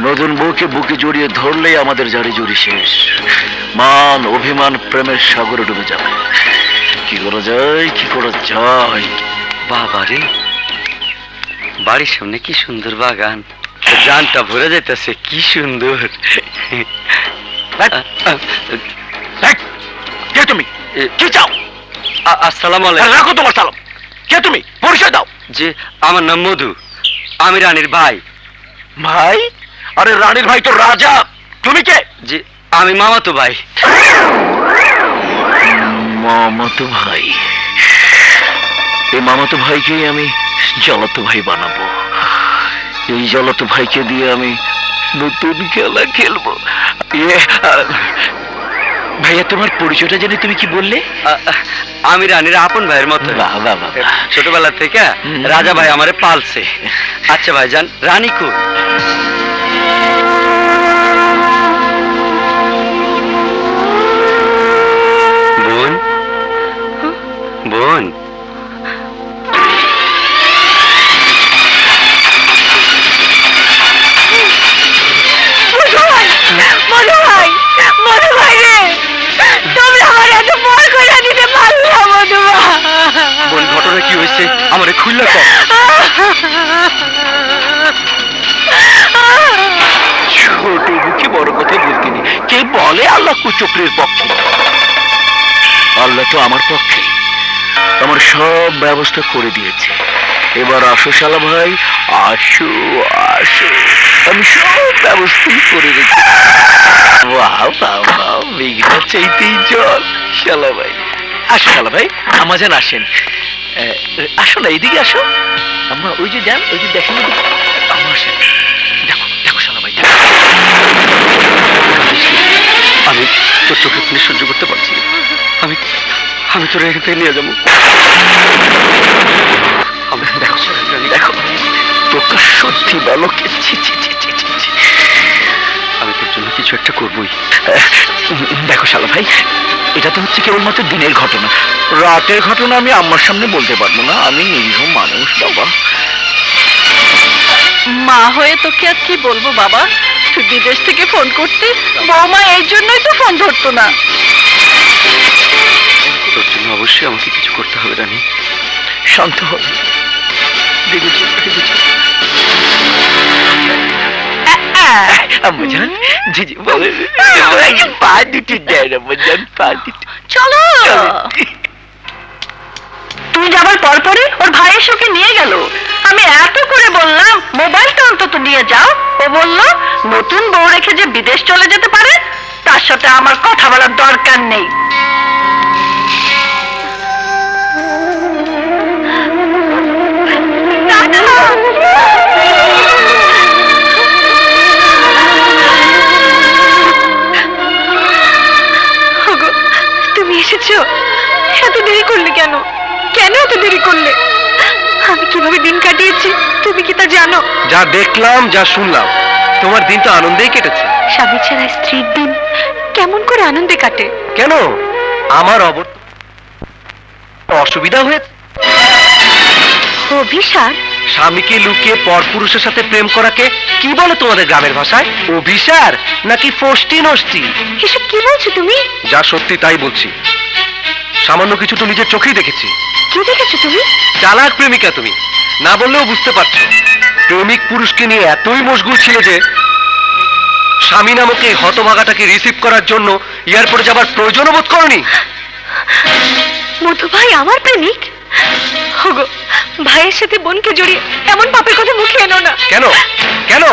নতুন বউকে বুকে জড়িয়ে ধরলেই আমাদের জারি জড়ি শেষ। মান অভিমান প্রেমের সাগরে ডুবে যাবে। কি করা যায়, কি করা যায়? বাবা রে, বাড়ির সামনে কি সুন্দর বাগান, জানটা ভরে যাইতেছে, কি সুন্দর। কে তুমি? কি চাও? আসসালামু আলাইকুম। রাখো তোমার সালাম। কে তুমি? পরিচয় দাও। জি, আমার নাম মধু, আমি রানীর ভাই। ভাই? আরে রানীর ভাই তো রাজা, তুমি কে? জি, আমি মামাতো ভাই। মামাতো ভাই? এই মামাতো ভাইকেই আমি জ্বলতো ভাই বানাবো। এই জ্বলতো ভাইকে দিয়ে আমি নতুন খেলা খেলবো। ভাইয়া, তোমার পরিচয়টা জেনে তুমি কি বললে? আমি রানীর আপন ভাইয়ের মতো। বাহ বাহ বাহ। ছোটবেলা থেকে রাজা ভাই আমারে পালছে। আচ্ছা ভাইজান, রানী কই? বোন, বোন। মধু ভাই, মধু ভাই রে, তোমরা আমার এত পর করে দিতে পারলে না মধু ভাই। বোন, ঘটনা কি হয়েছে আমারে খুললে কর। ছোট মুখে বড় কথা বলতিনি। কে বলে আল্লাহ কুচক্রের পক্ষে? আল্লাহ তো আমার পক্ষে, আমার সব ব্যবস্থা করে দিয়েছে। এবার আসো শালা ভাই, আসো আসো, আমি সব ব্যবস্থাই করে রেখেছি। বিঘ্ন চাইতেই জল। শালা ভাই আসো, শালা ভাই আমাজন আসেন। আসো না, এইদিকে আসো। আমরা ওই যে যান, ওই যে দেখেন, আমার আসেন। দেখো দেখো শালা ভাই, আমি তোর চোখে পানি সহ্য করতে পারছি না। আমি আমি তোর এখান থেকে নিয়ে যাবো। দেখো দেখো, তোর তো সত্যি বালকের। আমি তোর জন্য কিছু একটা করবই। দেখো শালা ভাই, এটা তো হচ্ছে কেবলমাত্র দিনের ঘটনা, রাতের ঘটনা আমি আম্মার সামনে বলতে পারবো না, আমি নিরীহ মানুষ বাবা। মা হয়ে তোকে আর কি বলবো বাবা, তুই বিদেশ থেকে ফোন করতে, বৌমা এই জন্যই তো ফোন ধরতো না। তোর জন্য অবশ্যই আমাকে কিছু করতে হবে রানী। শান্ত হও, দেখেছো দেখেছো আম্মা জান, ঝিঝি বলে পা দুটো দেয় আম্মা জান, পা দুটো। চলো। তুই যাবার পর পরে ওর ভাই এসে ওকে নিয়ে গেল। আমি এত করে বললাম মোবাইলটা অন্তত নিয়ে যাও, ও বলল নতুন বউ রেখে যে বিদেশ চলে যেতে পারে তার সাথে আমার কথা বলার দরকার নেই। তুমি এসেছো, এত দেরি করলে কেন? কেন এত দেরি করলে? আমি কিভাবে দিন কাটিয়েছি তুমি কি তা জানো? যা দেখলাম, যা শুনলাম, তোমার দিন তো আনন্দেই কেটেছে। স্বামী ছাড়া স্ত্রীর দিন কেমন করে আনন্দে কাটে? কেন আমার অসুবিধা হয়েছে? অভিশাপ? স্বামীকে লুকিয়ে পরপুরুষের সাথে প্রেম করাকে কি বলে তোমাদের গ্রামের ভাষায়? অভিসার নাকি ফষ্টি নষ্টি? এসব কি বলছো তুমি? যা সত্যি তাই বলছি। সামান্য কিছু তো নিজের চোখেই দেখেছি। কি দেখেছো তুমি? চালাক প্রেমিকা তুমি, না বললেও বুঝতে পারছো। প্রেমিক পুরুষকে নিয়ে এতই মশগুল ছিলে যে স্বামী নামক এই হতভাগাটাকে রিসিভ করার জন্য এয়ারপোর্টে যাবার প্রয়োজন বোধ করনি। মধু ভাই আমার প্রেমিক? ওগো, ভাইয়ের সাথে বোনকে জড়িয়ে এমন পাপের কথা মুখে এনো না। কেন কেন?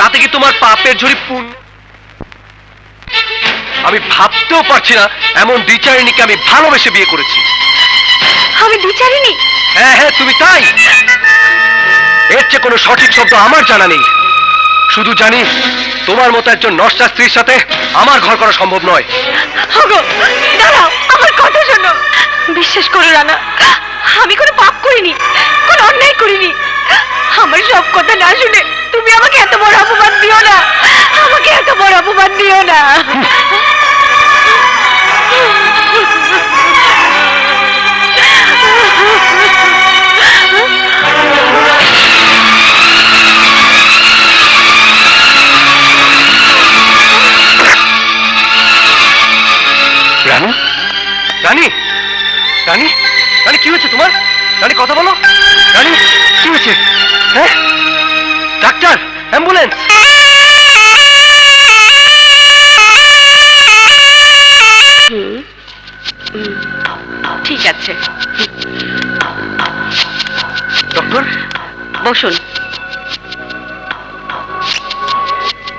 তাতে কি তোমার পাপের ঝুড়ি পূর্ণ? আমি ভাবতেও পারছি না এমন দ্বিচারিণীকে আমি ভালোবেসে বিয়ে করেছি। আমি দ্বিচারিণী? হ্যাঁ হ্যাঁ, তুমি তাই। এর চেয়ে কোনো সঠিক শব্দ আমার জানা নেই। শুধু জানি তোমার মতো একজন নষ্টা স্ত্রীর সাথে আমার ঘর করা সম্ভব নয়। ওগো, দাঁড়াও, আমার কথা শোনো। বিশ্বাস করো রানা, আমি কোনো পাপ করিনি, কোনো অন্যায় করিনি। আমার সব কথা না শুনে তুমি আমাকে এত বড় অপমান দিও না, আমাকে এত বড় অপমান দিও না। রানী রানী রানী রানী, কি হয়েছে তোমার? রানী কথা বলো। রানী কি হয়েছে? হ্যাঁ, ডাক্তার, অ্যাম্বুলেন্স। ঠিক আছে, ডক্টর বসুন।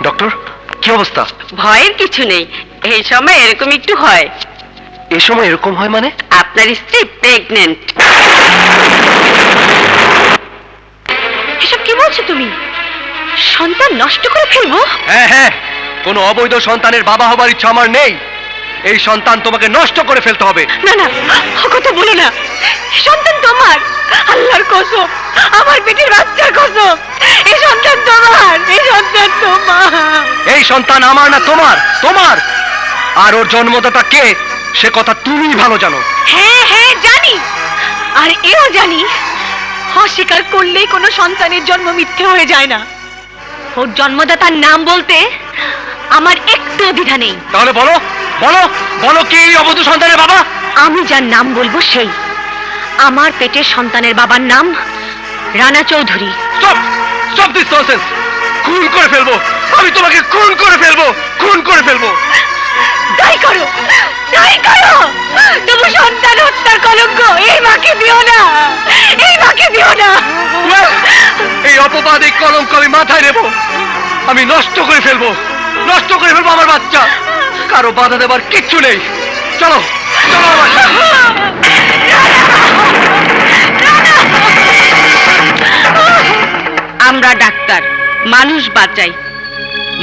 ডক্টর, কি অবস্থা? ভয়ের কিছু নেই, এই সময় এরকম একটু হয়। এ সময় এরকম হয় মানে? আপনার স্ত্রী প্রেগনেন্ট। এসব কি বলছো তুমি? সন্তান নষ্ট করে ফেলবো? হ্যাঁ হ্যাঁ, কোনো অবৈধ সন্তানের বাবা হবার ইচ্ছা আমার নেই। এই সন্তান তোমাকে নষ্ট করে ফেলতে হবে। না না, ও কথা বলো না। সন্তান তোমার, আল্লাহর কসম, আমার পেটের বাচ্চার কসম। এই সন্তান তোমার, এই সন্তান তোমার। এই সন্তান আমার না তোমার? তোমার। আর ওর জন্মদাতা কে সে কথা তুমি ভালো জানো। হ্যাঁ হ্যাঁ জানি, আর এও জানি অস্বীকার করলেই কোনো সন্তানের জন্ম মিথ্যে হয়ে যায় না। ওর জন্মদাতার নাম বলতে আমার একটু দ্বিধা নেই। তাহলে বলো বলো বলো, কে এই অবৈধ সন্তানের বাবা? আমি যার নাম বলবো সেই। আমার পেটের সন্তানের বাবার নাম Rana Chowdhury. Stop stop this nonsense. খুন করে ফেলবো আমি তোমাকে, খুন করে ফেলবো, খুন করে ফেলবো। তাই করো, তাই করো। তবু সন্তান হত্যার কলঙ্ক এই মাকে দিও না, এই মাকে দিও না। এই অপবাদ, এই কলঙ্ক আমি মাথায় নেব। আমি নষ্ট করে ফেলবো, নষ্ট করে ফেলবো আমার বাচ্চা। কারো বাধা দেবার কিচ্ছু নেই। চলো চলো আমার সাথে। আমরা ডাক্তার, মানুষ বাঁচাই।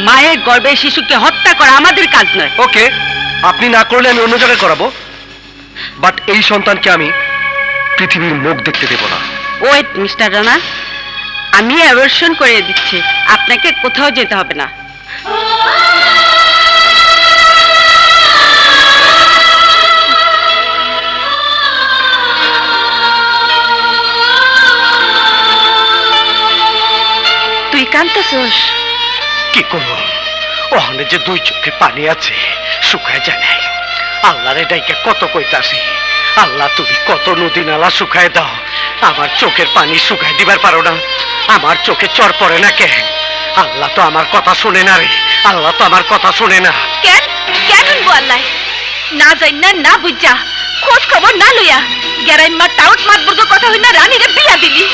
মায়ের গর্ভে শিশুকে হত্যা করা আমাদের কাজ নয়। ওকে, আপনি না করলে আমি অন্য জায়গায় করাবো, বাট এই সন্তানকে আমি পৃথিবীর মুখ দেখতে দেব না। ওয়েট মিস্টার রানা, আমি অ্যাবর্শন করে দিচ্ছি, আপনাকে কোথাও যেতে হবে না। তুই কাঁদতেছস? কি করবো, ওখানে যে দুই চোখে পানি আছে শুকায় যায় নাই। আল্লাহরে ডাইকে কত কইতাছি, আল্লাহ তুমি কত নদী নালা শুকায় দাও, আমার চোখের পানি শুকায় দিবার পারো না। আমার চোখে চর পড়ে না কেন? আল্লাহ তো আমার কথা শুনে না রে, আল্লাহ তো আমার কথা শুনে না। কেন কেন শুনবো আল্লাহ? না যাই না না বুঝা, খোঁজ খবর না লইয়া গেরাই মা টাউট মাতবর্গ কথা হই না রানীরে বিয়া দিলি।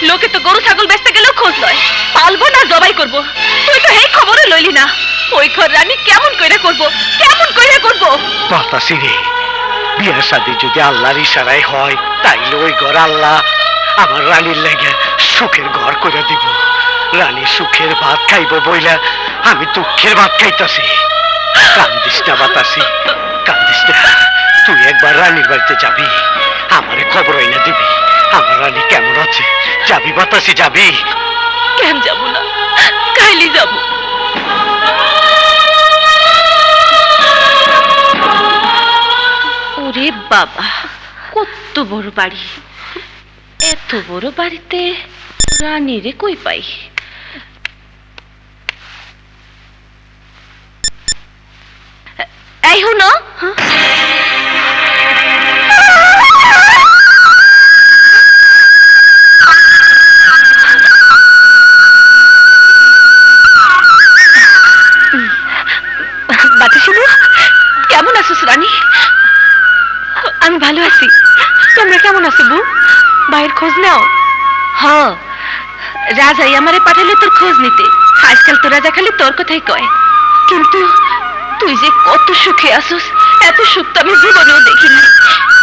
লোকে তো গরু ছাগল বেচতে গেলেও খোঁজ লয়, পালবো না জবাই করব। তুই তো এই খবরও লইলি না। ওই ঘর রানী কেমন কইরা করব, কেমন কইরা করব? বাতাসি রে, বিয়া শাদী যদি আল্লাহর ইশারায় হয় তাইলে ওই ঘর আল্লাহ আমার রানীর লেগে সুখের ঘর করে দিব। রানী সুখের ভাত খাইব বইলা আমি দুঃখের ভাত খাইতাছি। কান্দিস না বাতাসি, কান্দিস না। তুই একবার রানীর বাড়িতে যাবি, আমারে খবর হইনা দিবি আমার রানী কেমন আছে। যাবি বাতাসি, যাবি? কেন যাব না, কাইলি যাব। ওরে বাবা, কত বড় বাড়ি! এত বড় বাড়িতে রানীরে কই পাই? এই হুনো, কেমন আছো রানী? আমি ভালো আছি, তোমরা কেমন আছো বউ? ভাইয়ের খোঁজ নাও। হ, রাজাই আমারে পাঠালো তোর খোঁজ নিতে। আজকাল তো রাজা খালি তোর কথাই কয়। কিন্তু তুই যে কত সুখে আসোস, এত সুখ তো আমি জীবনেও দেখিনি।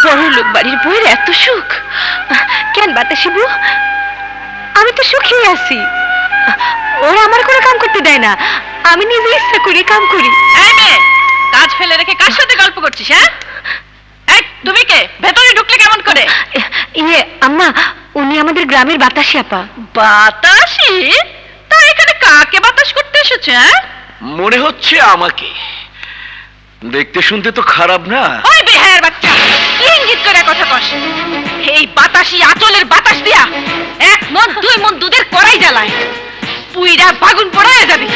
বড় লোক বাড়ির বউয়ের এত সুখ কেন বাতাসি বউ? আমি তো সুখেই আছি, ওরা আমার কোনো কাম করতে দেয় না, আমি নিজে ইচ্ছা করি কাম করি। এই মেয়ে, কাজ ফেলে রেখে কার সাথে গল্প করছিস? হ্যাঁ, এই তুমি কে? ভেতরে ঢুকলে কেমন করে? ইয়ে আম্মা, উনি আমাদের গ্রামের বাতাসি আপা। বাতাসি? তা এখানে কাকে বাতাস করতে এসেছে? মনে হচ্ছে আমাকে। দেখতে শুনতে তো খারাপ না। ওই বেহায়ের বাচ্চা, কি ইঙ্গিত করে কথা কস? এই বাতাসি আঁচলের বাতাস দিয়া 1 মন 2 মন দুধের কড়াই জ্বালায়, পুইরা বাগুন পড়ায় যাবি।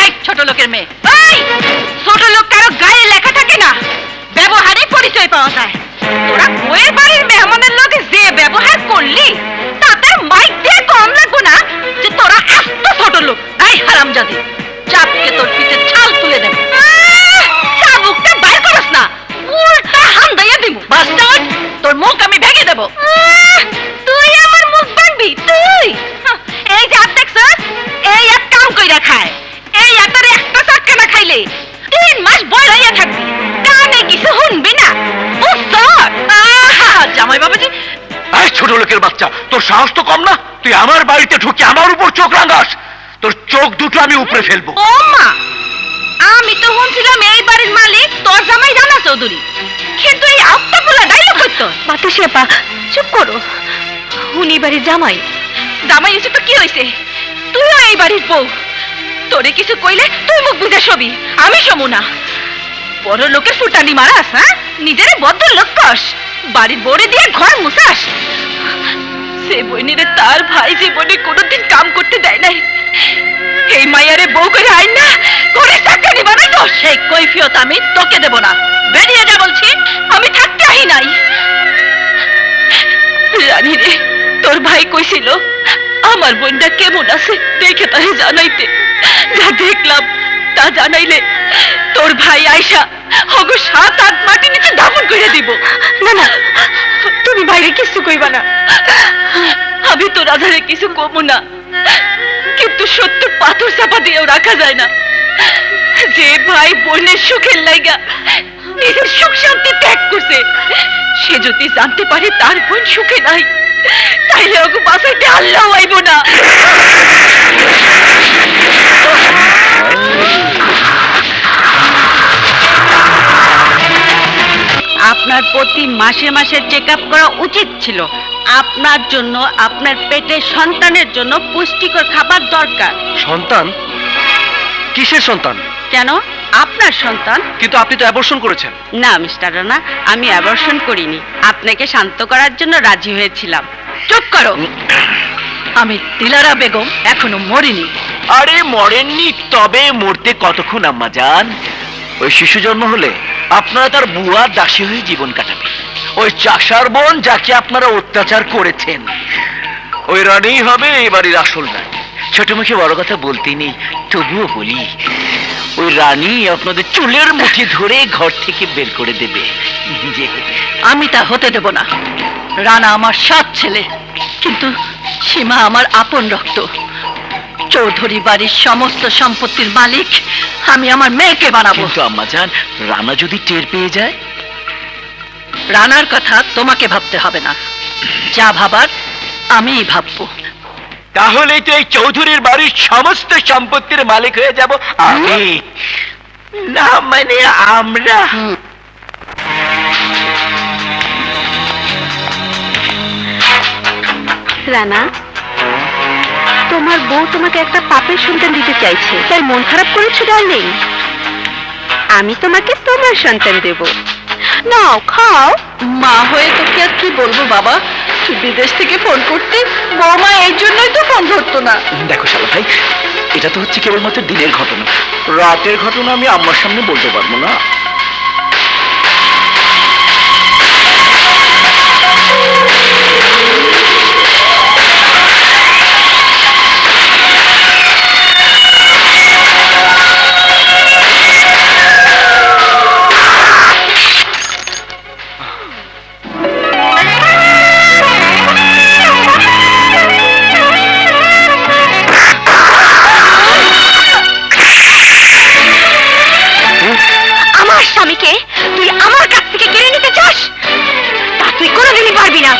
এই ছোট লোকের মেয়ে, এই ছোট লোক কারো গায়ে লেখা থাকে না, ব্যবহারে পরিচয় পাওয়া যায়। তোরা বইয়ের বাড়ির মেহমানের লগে যে ব্যবহার করলি তাতে মাইক দিয়ে কম লাগবো না যে তোরা এত ছোট লোক। এই হারামজাদি, চাপকে তোর পিঠে ছাল তুলে দেব। চাবুকটা বাইর করস না, উল্টা হান্দাইয়া দিব। বাস্টার্ড, তোর মুখ আমি ভেঙে দেব। তুই আমার মুখ ভাঙবি? তুই এই যে হাত দেখছস, এই এক কাম কইরা খায়, এই হাতের একটা চাক্কা না খাইলে 3 মাস বড় হইয়া থাকবি, কানে কিছু শুনবি না। জামাই বাবাজি, এই ছোট লোকের বাচ্চা, তোর সাহস তো কম না? তুই আমার বাড়িতে ঢুকে আমার উপর চোখ রাঙাস, তোর চোখ দুটো আমি উপরে ফেলবো। ও মা, আমি তো শুনছিলাম এই বাড়ির মালিক তোর জামাই রানা চৌধুরী, কিন্তু এই আত্মা বলা ডাইলগ করতো। বাতাসি আপা চুপ করো, উনি বাড়ির জামাই। জামাই হয়েছে তো কি হয়েছে? তুইও এই বাড়ির বউ, তোরে কিছু কইলে তুই মুখ বুঝে ছবি, আমি সমু না। বড় লোকের ফুটানি মারাস, হ্যাঁ? নিজের বদ্ধ লোক কস, বাড়ির বড়ে দিয়ে ঘর মুছাস। সে বইনিরে তার ভাই জীবনে কোনোদিন কাম করতে দেয় নাই, এই মায়ারে বউ করে আইন না করে চাকরি বানাইতো। সেই কৈফিয়ত আমি তোকে দেব না, বেরিয়ে যা বলছি। আমি থাকতে আহি নাই। রানী রে, তোর ভাই কইছিল আমার বোনটা কেমন আছে দেখে তাই জানাইতে। যা দেখলাম তা জানাইলে তোর ভাই আয়সা হগো 7-8 মাটি নিচে দাফন করে দিব। না না, তুমি বাইরে কিছু কইবা না। আমি তো রাজারে কিছু কমু না, কিন্তু সত্য পাথর চাপা দিয়েও রাখা যায় না। যে ভাই বোনের সুখের লাইগা নিজের সুখ শান্তি ত্যাগ করছে, সে যদি জানতে পারে তার বোন সুখে নাই, তাইলে ওকে বাঁচাইতে আল্লাহ আইব না। আপনার প্রতি মাসে মাসে চেক আপ করা উচিত ছিল। আপনার জন্য, আপনার পেটের সন্তানের জন্য পুষ্টিকর খাবার দরকার। সন্তান? কিসের সন্তান? কেন আপনার সন্তান? কিন্তু আপনি তো অ্যাবর্শন করেছেন। না মিস্টার রানা, আমি অ্যাবর্শন করিনি, আপনাকে শান্ত করার জন্য রাজি হয়েছিলাম। চুপ করো। আমি দিলারা বেগম এখনো মরিনি। আরে মরেননি, তবে মরতে কতক্ষণ আম্মা জান? ওই শিশু জন্ম হলে আপনারা তার বুয়ার দাসী হয়ে জীবন কাটাবে। ওই চাষার বোন যাকে আপনারা অত্যাচার করেছেন, ওই রানীই হবে এই বাড়ির আসল রানী। ছোট মুখে বড় কথা বলতে নেই, তবুও বলি, ওই রানী আপনাদের চুলের মুঠি ধরে ঘর থেকে বের করে দেবে। আমি তা হতে দেব না। রানা আমার সৎ ছেলে, কিন্তু সীমা আমার আপন রক্ত। চৌধুরী বাড়ির সমস্ত সম্পত্তির মালিক আমি আমার মেয়েকে বানাবো। কিন্তু আম্মা জান, রানা যদি টের পেয়ে যায়? রানার কথা তোমাকে ভাবতে হবে না, যা ভাবার আমিই ভাববো। তাহলেই তো এই চৌধুরীর বাড়ির সমস্ত সম্পত্তির মালিক হয়ে যাব আমি, না মানে আমরা। রানা, তোমার বউ তোমাকে একটা পাপের সন্তান দিতে চাইছে, তাই মন খারাপ করেছো ডার্লিং? আমি তোমাকে তোমার সন্তান দেব, নাও খাও। মা হয়ে তোকে আর কি বলবো বাবা, তুই বিদেশ থেকে ফোন করতে, বৌমা এই জন্যই তো ফোন ধরতো না। দেখো শালা ভাই, এটা তো হচ্ছে কেবলমাত্র দিনের ঘটনা, রাতের ঘটনা আমি আম্মার সামনে বলতে পারবো না। আমার স্বামীকে তুই আমার কাছ থেকে কেড়ে নিতে চাস, তা তুই কোনোদিনই পারবি না।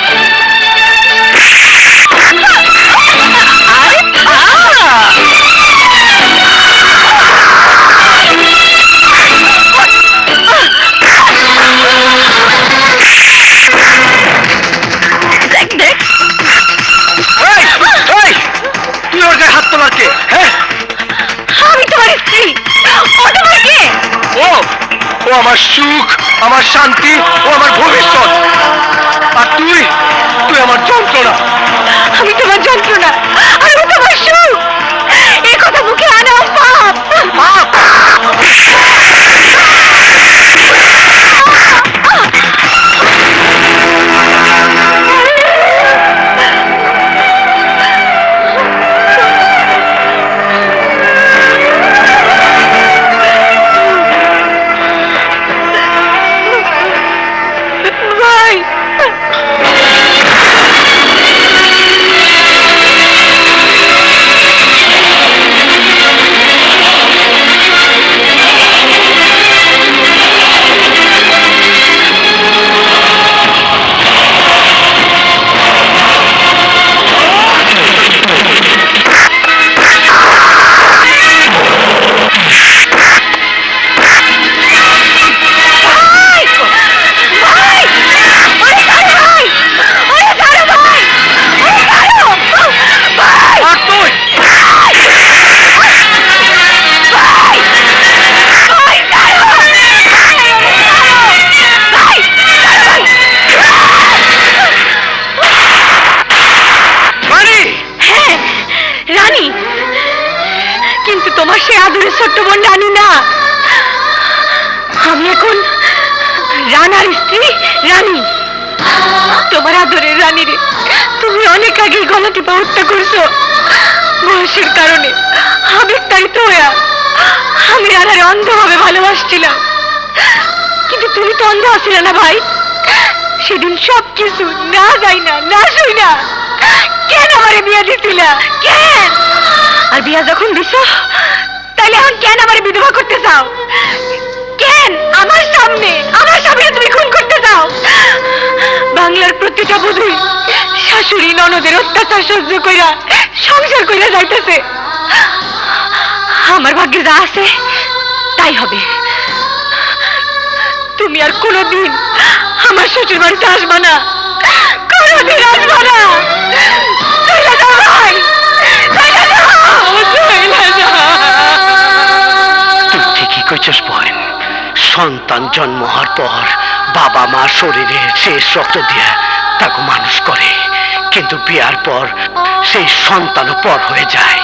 দেখ দেখ, তুই ওর গায়ে হাত তোলার কে? হ্যাঁ, আমি তোমার স্ত্রী, ও তোমার কে? ও ও আমার সুখ, আমার শান্তি, ও আমার ভবিষ্যৎ। আর তুই তুই আমার যন্ত্রণা। আমি তোমার যন্ত্রণা, আমি তোমার সুখ। এই কথা মুখে আনা পাপ। ভাই, রানী, কিন্তু তোমার সে আদরের ছোট্ট বোন রানী না। আমি এখন রানার স্ত্রী রানী। তোমার আদরের রানী রে তুমি অনেক আগে গলা টিপা হত্যা করছো বয়সের কারণে, আবেগতাড়িত হইয়া। আমি রানারে অন্ধভাবে ভালোবাসছিলাম, কিন্তু তুমি তো অন্ধ আছিলে না ভাই। সেদিন সব কিছু না যাই না, না শুই না, কেন আমারে বিয়ে দিছিলা? কেন? আর বিয়া যখন দিছ, তাহলে এখন কেন আমারে বিধবা করতে চাও? কেন আমার সামনে আমার স্বামীকে তুমি খুন করতে চাও? বাংলার প্রতিটা বধূই শাশুড়ি ননদের অত্যাচার সহ্য কইরা সংসার কইরা যাইতেছে। আমার ভাগ্যে যা আছে তাই হবে। তুমি আর কোনোদিন আমার শ্বশুর বাড়িতে আসবা না, কোনোদিন আসবা না। চলে যাও ভাই, চলে যাও, চলে যাও। জন্ম হওয়ার পর বাবা মা শরীরে শেষ রক্ত দিয়ে তাকে মানুষ করে, কিন্তু বিয়ার পর সেই সন্তানও পর হয়ে যায়।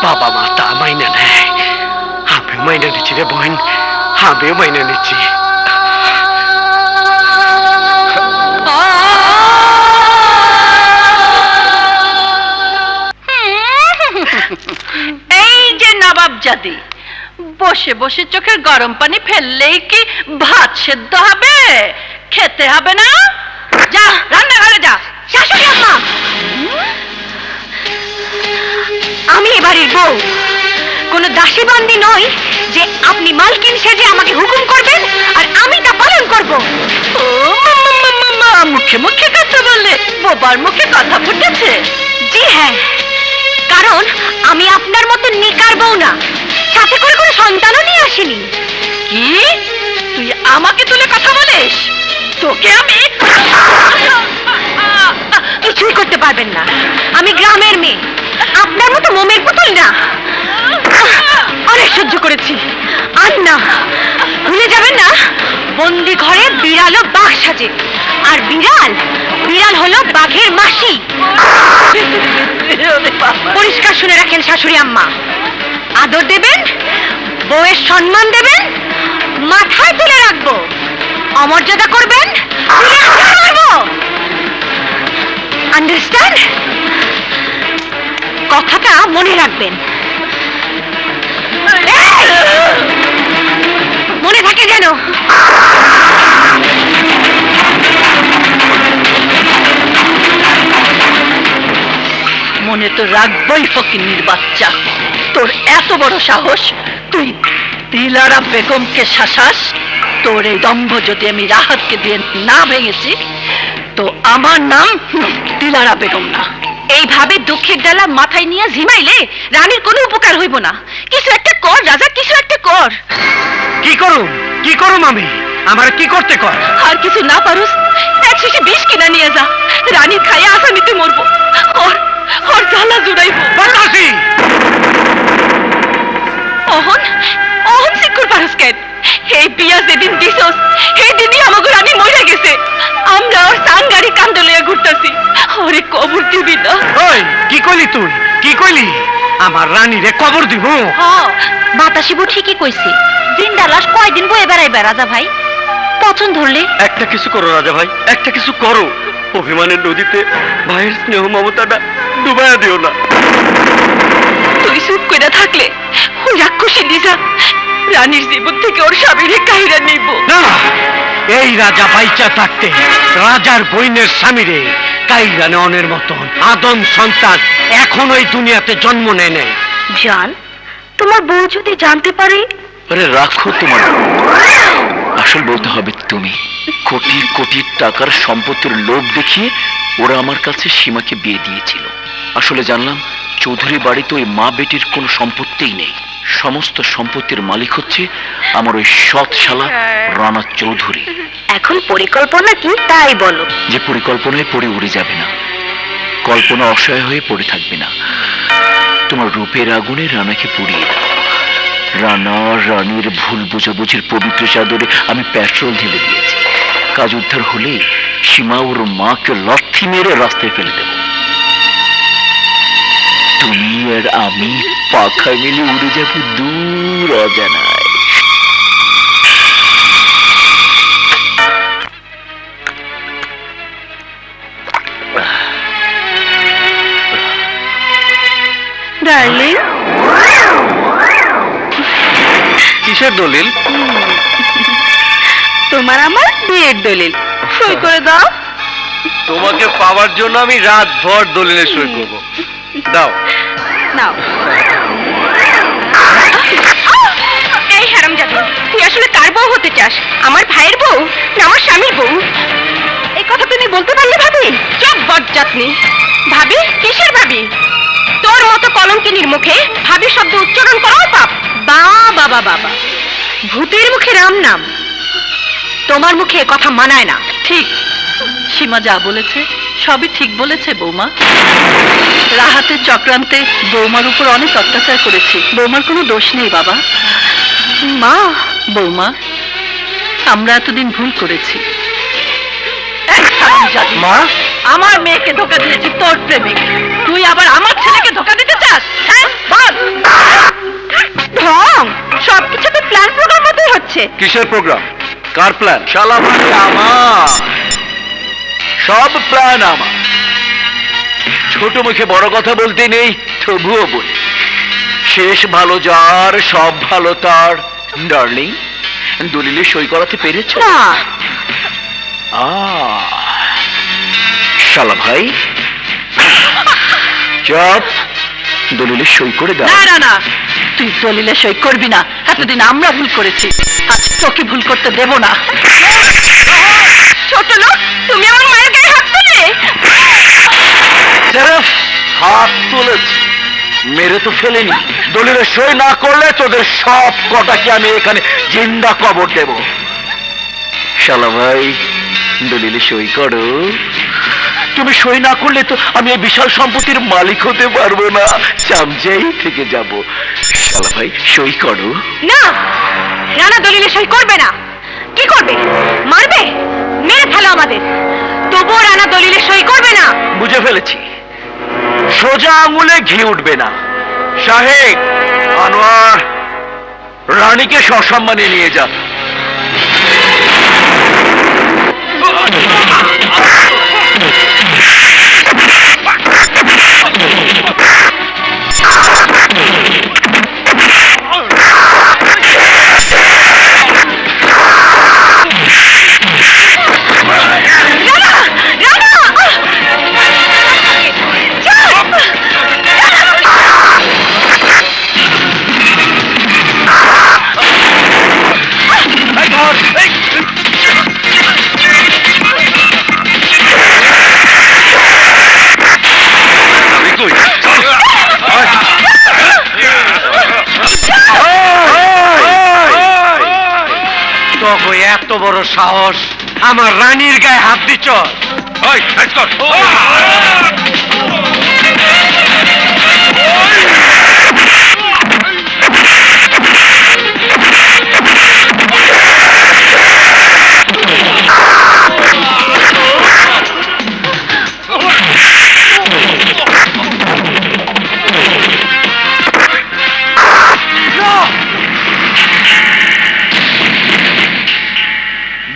বাবা মা তা মাইনে নেয়। আমি মাইনে নিচ্ছি রে বোন, আমিও মাইনে নিচ্ছি। এই যে নবাবজাদি, বসে বসে চোখের গরম পানি ফেললেই কি ভাত সেদ্ধ হবে? খেতে হবে না? যা রান্নাঘরে যা। শাশুড়ি আম্মা, আমি এবারের বউ, কোনো দাসী বান্দি নই যে আপনি মালকিন সেজে আমাকে হুকুম করবেন আর আমি তা পালন করব। ও মা, মুখে মুখে কথা বলে বোবার মুখে কথা ফুটেছে। জি হ্যাঁ, কারণ আমি আপনার মতো নিকার বউ না, সাথে করে কোনো সন্তানও নিয়ে আসিনি। কি তুই আমাকে তুলে কথা বলিস? তোকে আমি কিছুই করতে পারবেন না। আমি গ্রামের মেয়ে, আপনার মতো মোমের পুতুল না। অনেক সহ্য করেছি, আর না। ভুলে যাবেন না, বন্দি ঘরে বিড়ালও বাঘ সাজে, আর বিড়াল হলো বাঘের মাসি। পরিষ্কার শুনে রাখেন শাশুড়ি আম্মা, আদর দেবেন, বউয়ের সম্মান দেবেন, মাথায় তুলে রাখবো। অমর্যাদা করবেন, আন্ডারস্ট্যান্ড? কথাটা মনে রাখবেন, মনে থাকে যেন। মনে তো রাখবই ফকিন্নির বাচ্চা। তোর এত বড় সাহস, তুই দিলারা বেগমকে শাসাস? তোর এই দম্ভ যদি আমি রাহাতকে দিয়ে না ভেঙেছি, তো আমার নাম দিলারা বেগম না। এইভাবে দুঃখের ডালা মাথায় নিয়ে ঝিমাইলে রানীর কোনো উপকার হইব না। কিছু একটা কর রাজা, কিছু একটা কর। কি করুম আমি? আমার কি করতে কর? আর কিছু না পারুস, এক শিশি বিষ কিনা নিয়ে যা। রানীর খাইয়া আসামিতে মরবো, ওর জ্বালা জুড়াইব। বাতাসি! অহন সিকুর পারুস কেন? এই বিয়া যেদিন দিছস, সেই দিনই আমাকে রানী মরে গেছে। আমরা ওর সাংগারি কান্দ লইয়া ঘুরতাছি। ওরে কবর দিবি না? ওই কি কইলি তুই? কি কইলি? আমার রানীরে কবর দিব? বাতাসিবু ঠিকই কইছে। জিন্দা লাশ কয়দিন বয়ে বেড়াইবে রাজা ভাই? পছন্দ ধরলে একটা কিছু করো রাজা ভাই, একটা কিছু করো। অভিমানের নদীতে ভাইয়ের স্নেহ মমতাটা ডুবাইয়া দিও না। তুই চুপ করে থাকলে ওই রাক্ষসী নিজা রানীর জীবন থেকে ওর স্বামীরে কাহিরা নিব না। এই রাজা বাইচা থাকতে রাজার বইনের স্বামীরে কাইরা নেওয়ানের মতন আদম সন্তান এখন ওই দুনিয়াতে জন্ম নেয় নাই। জান, তোমার বউ যদি জানতে পারে? আরে রাখো তোমার, আসল বলতে হবে তুমি। কোটি কোটি টাকার সম্পত্তির লোভ দেখিয়ে ওরা আমার কাছে সীমাকে বিয়ে দিয়েছিল। আসলে জানলাম চৌধুরী বাড়িতে ওই মা বেটির কোনো সম্পত্তিই নেই। সমস্ত সম্পত্তির মালিক হচ্ছে আমার ওই সৎ শালা রানা চৌধুরী। এখন পরিকল্পনা কি তাই বলো। যে পরিকল্পনায় পড়ে উড়ে যাবে না, কল্পনা অসহায় হয়ে পড়ে থাকবে না। তোমার রূপের আগুনে রানাকে পুড়িয়ে দাও। রানা রানীর ভুল বোঝাবুঝির পবিত্র চাদরে আমি পেট্রোল ঢেলে দিয়েছি। কাজ উদ্ধার হলে সীমা ওর মাকে লাথি মেরে রাস্তায় ফেলে দেব। তুমি আর আমি পাখায় মিলে উড়ে যাব দূর অজানায়। ডার্লিং, কিসের দলিল? তোমার আমার বিয়ের দলিল। সই করে দাও। তোমাকে পাওয়ার জন্য আমি রাত ভর দলিলে সই করব। দাও। নাও। এই হারামজাদি, তুই আসলে কার বউ হতে চাস? আমার ভাইয়ের বউ না আমার স্বামীর বউ? এই কথা তুমি বলতে পারলে ভাবি? চুপ বজ্জাতনি। ভাবি? কিসের ভাবি? তোর মতো কলঙ্কিনীর মুখে ভাবি শব্দ উচ্চারণ করাও পাপ। বাবা বাবা, ভূতের মুখে রাম নাম, তোমার মুখে কথা মানায় না। ঠিক, সীমা যা বলেছে সবই ঠিক বলেছে বৌমা। রাহাতের চক্রান্তে বৌমার উপর অনেক অত্যাচার করেছি। বৌমার কোনো দোষ নেই বাবা। মা, বৌমা, আমরা এতদিন ভুল করেছি। এই হারামজাদি, মা আমার মেয়েকে ধোকা দিয়েছি তোর প্রেমিক, তুই আবার আমার ছেলেকে ধোকা দিতে চাস? হ্যাঁ বল। ঢং, সবকিছু তো প্ল্যান প্রোগ্রাম মতোই হচ্ছে। কিসের প্রোগ্রাম? কার প্ল্যান? শালা মানে আমার, সব প্ল্যান আমার। ছোট মুখে বড় কথা বলতে নেই, তবুও বলি, শেষ ভালো যার সব ভালো তার। ডার্লিং, দলিলে সই করাতে পেরেছ? না, শালা ভাই, চপ, দলিলে সই করে দাও। না না না, তুই দলিলে সই করবি না। এতদিন আমরা ভুল করেছি, আর তোকে ভুল করতে দেব না। ছোট লোক, তুমি আমার মায়ের গায়ে হাত তুলে। সির্ফ হাত তুলেছি, মেরে তো ফেলেনি। দলিলে সই না করলে তোদের সব কটাকে আমি এখানে জিন্দা কবর দেব। শালা ভাই, দলিলে সই করো। তুমি সই না করলে তো আমি এই বিশাল সম্পত্তির মালিক হতে পারবো না, চামচাই থেকে যাব। শালা ভাই, সই করো। না, রানা দলিলে সই করবে না। কি করবে? মারবে? মেরে ফেলো আমাদের। তবুও রানা দলিলে সই করবে না। বুঝে ফেলেছি, সোজা আঙুলে ঘি উঠবে না। সাহেব, আনোয়ার, রানীকে সসম্মানে নিয়ে যা। তবে এত বড় সাহস আমার রানীর গায়ে হাত দিচ্ছ? ওই, let's go.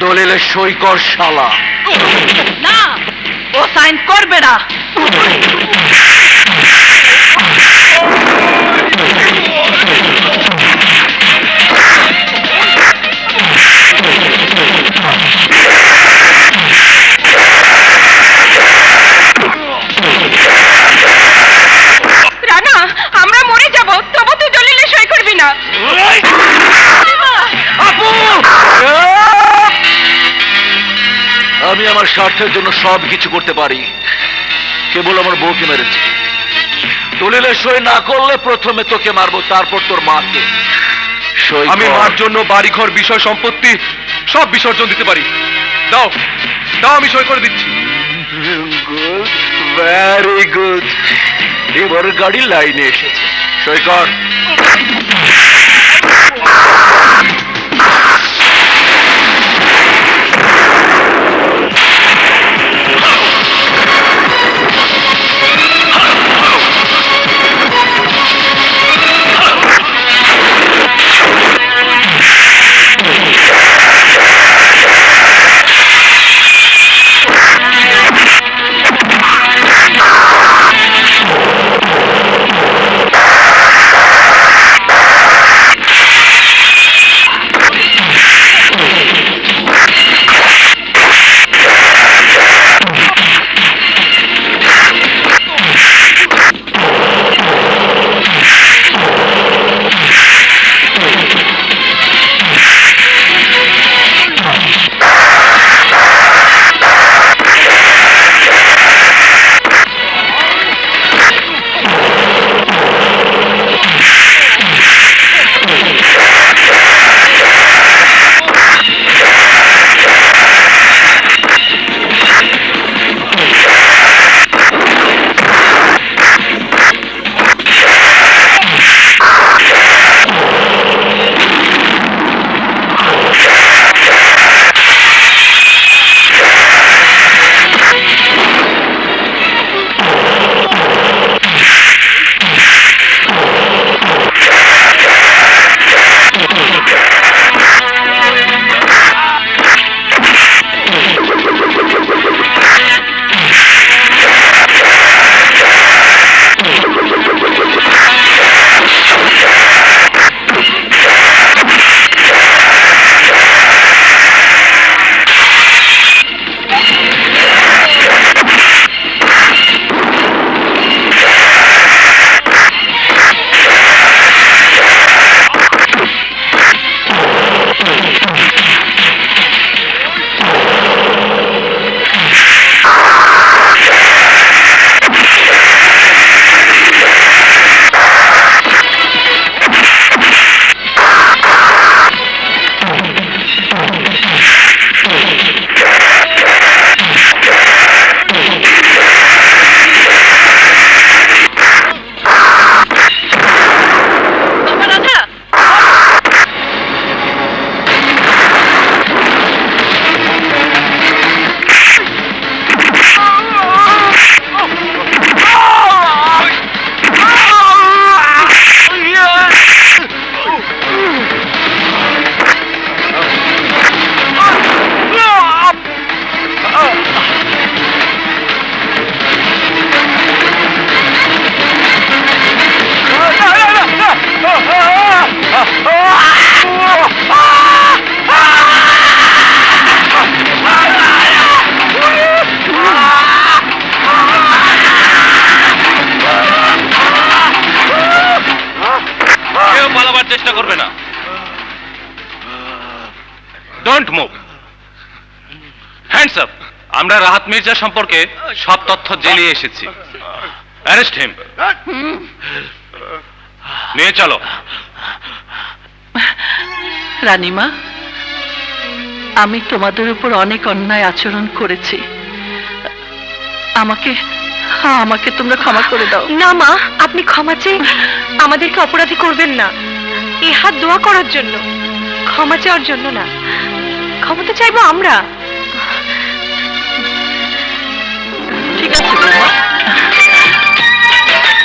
দলিলে সই কর শালা। না, ও সাইন করবে না। রানা, আমরা মরে যাব, তবু তুই দলিলে সই করবি না। আমি আমার স্বার্থের জন্য সব কিছু করতে পারি, কেবল আমার বউকে মেরেছি। দলিলে সই না করলে প্রথমে তোকে মারবো, তারপর তোর মাকে। সই আমি কর। মার জন্য বাড়িঘর, বিষয় সম্পত্তি সব বিসর্জন দিতে পারি। দাও দাও, আমি সই করে দিচ্ছি। Good, very good. এবার গাড়ি লাইনে এসেছে, সই কর। Don't move, hands up. আমরা রাহাত মির্জা সম্পর্কে সব তথ্য জেনে এসেছি। অ্যারেস্ট হিম, নিয়ে চলো। রানীমা, আমি তোমাদের উপর অনেক অন্যায় আচরণ করেছি। আমাকে তোমরা ক্ষমা করে দাও। না মা, আপনি ক্ষমা চেয়ে আমাদেরকে অপরাধী করবেন না। এ হাত দোয়া করার জন্য, ক্ষমা চাওয়ার জন্য না। ক্ষমা তো চাইবো আমরা। ঠিক আছে বৌমা,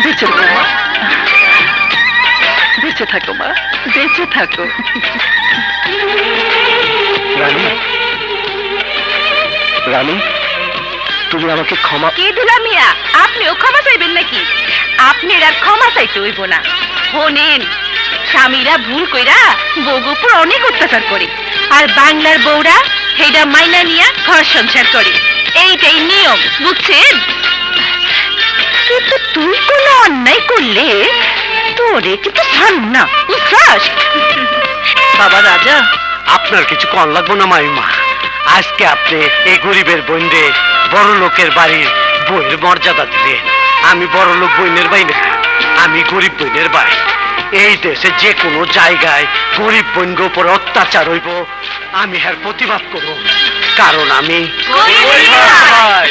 বেঁচে বৌমা, বেঁচে থাকো মা, বেঁচে থাকো। রানী, রানী, তুমি আমাকে ক্ষমা। কে দুলা মিয়া, আপনিও ক্ষমা চাইবেন নাকি? আপনার আর ক্ষমা চাইতে হইব না। শোনেন, স্বামীরা ভুল কইরা বউর উপর অনেক অত্যাচার করে, আর বাংলার বউরা সেইটা মাইনা নিয়া ঘর সংসার করে। এইটাই নিয়ম, বুঝছেন? কিন্তু তুই কোনো অন্যায় করলে তোরে কিন্তু ছাড় না, বুঝছস? বাবা রাজা, আপনার কিছু কম লাগবো না মাইমা। আজকে আপনি এই গরিবের বোনরে বড় লোকের বাড়ির বইয়ের মর্যাদা দিলেন। আমি বড় লোক বইনের ভাই না, আমি গরিব বইনের ভাই। এই দেশে যে কোনো জায়গায় গরিব বইনর উপর অত্যাচার হইব, আমি এর প্রতিবাদ করব, কারণ আমি গরিব ভাই।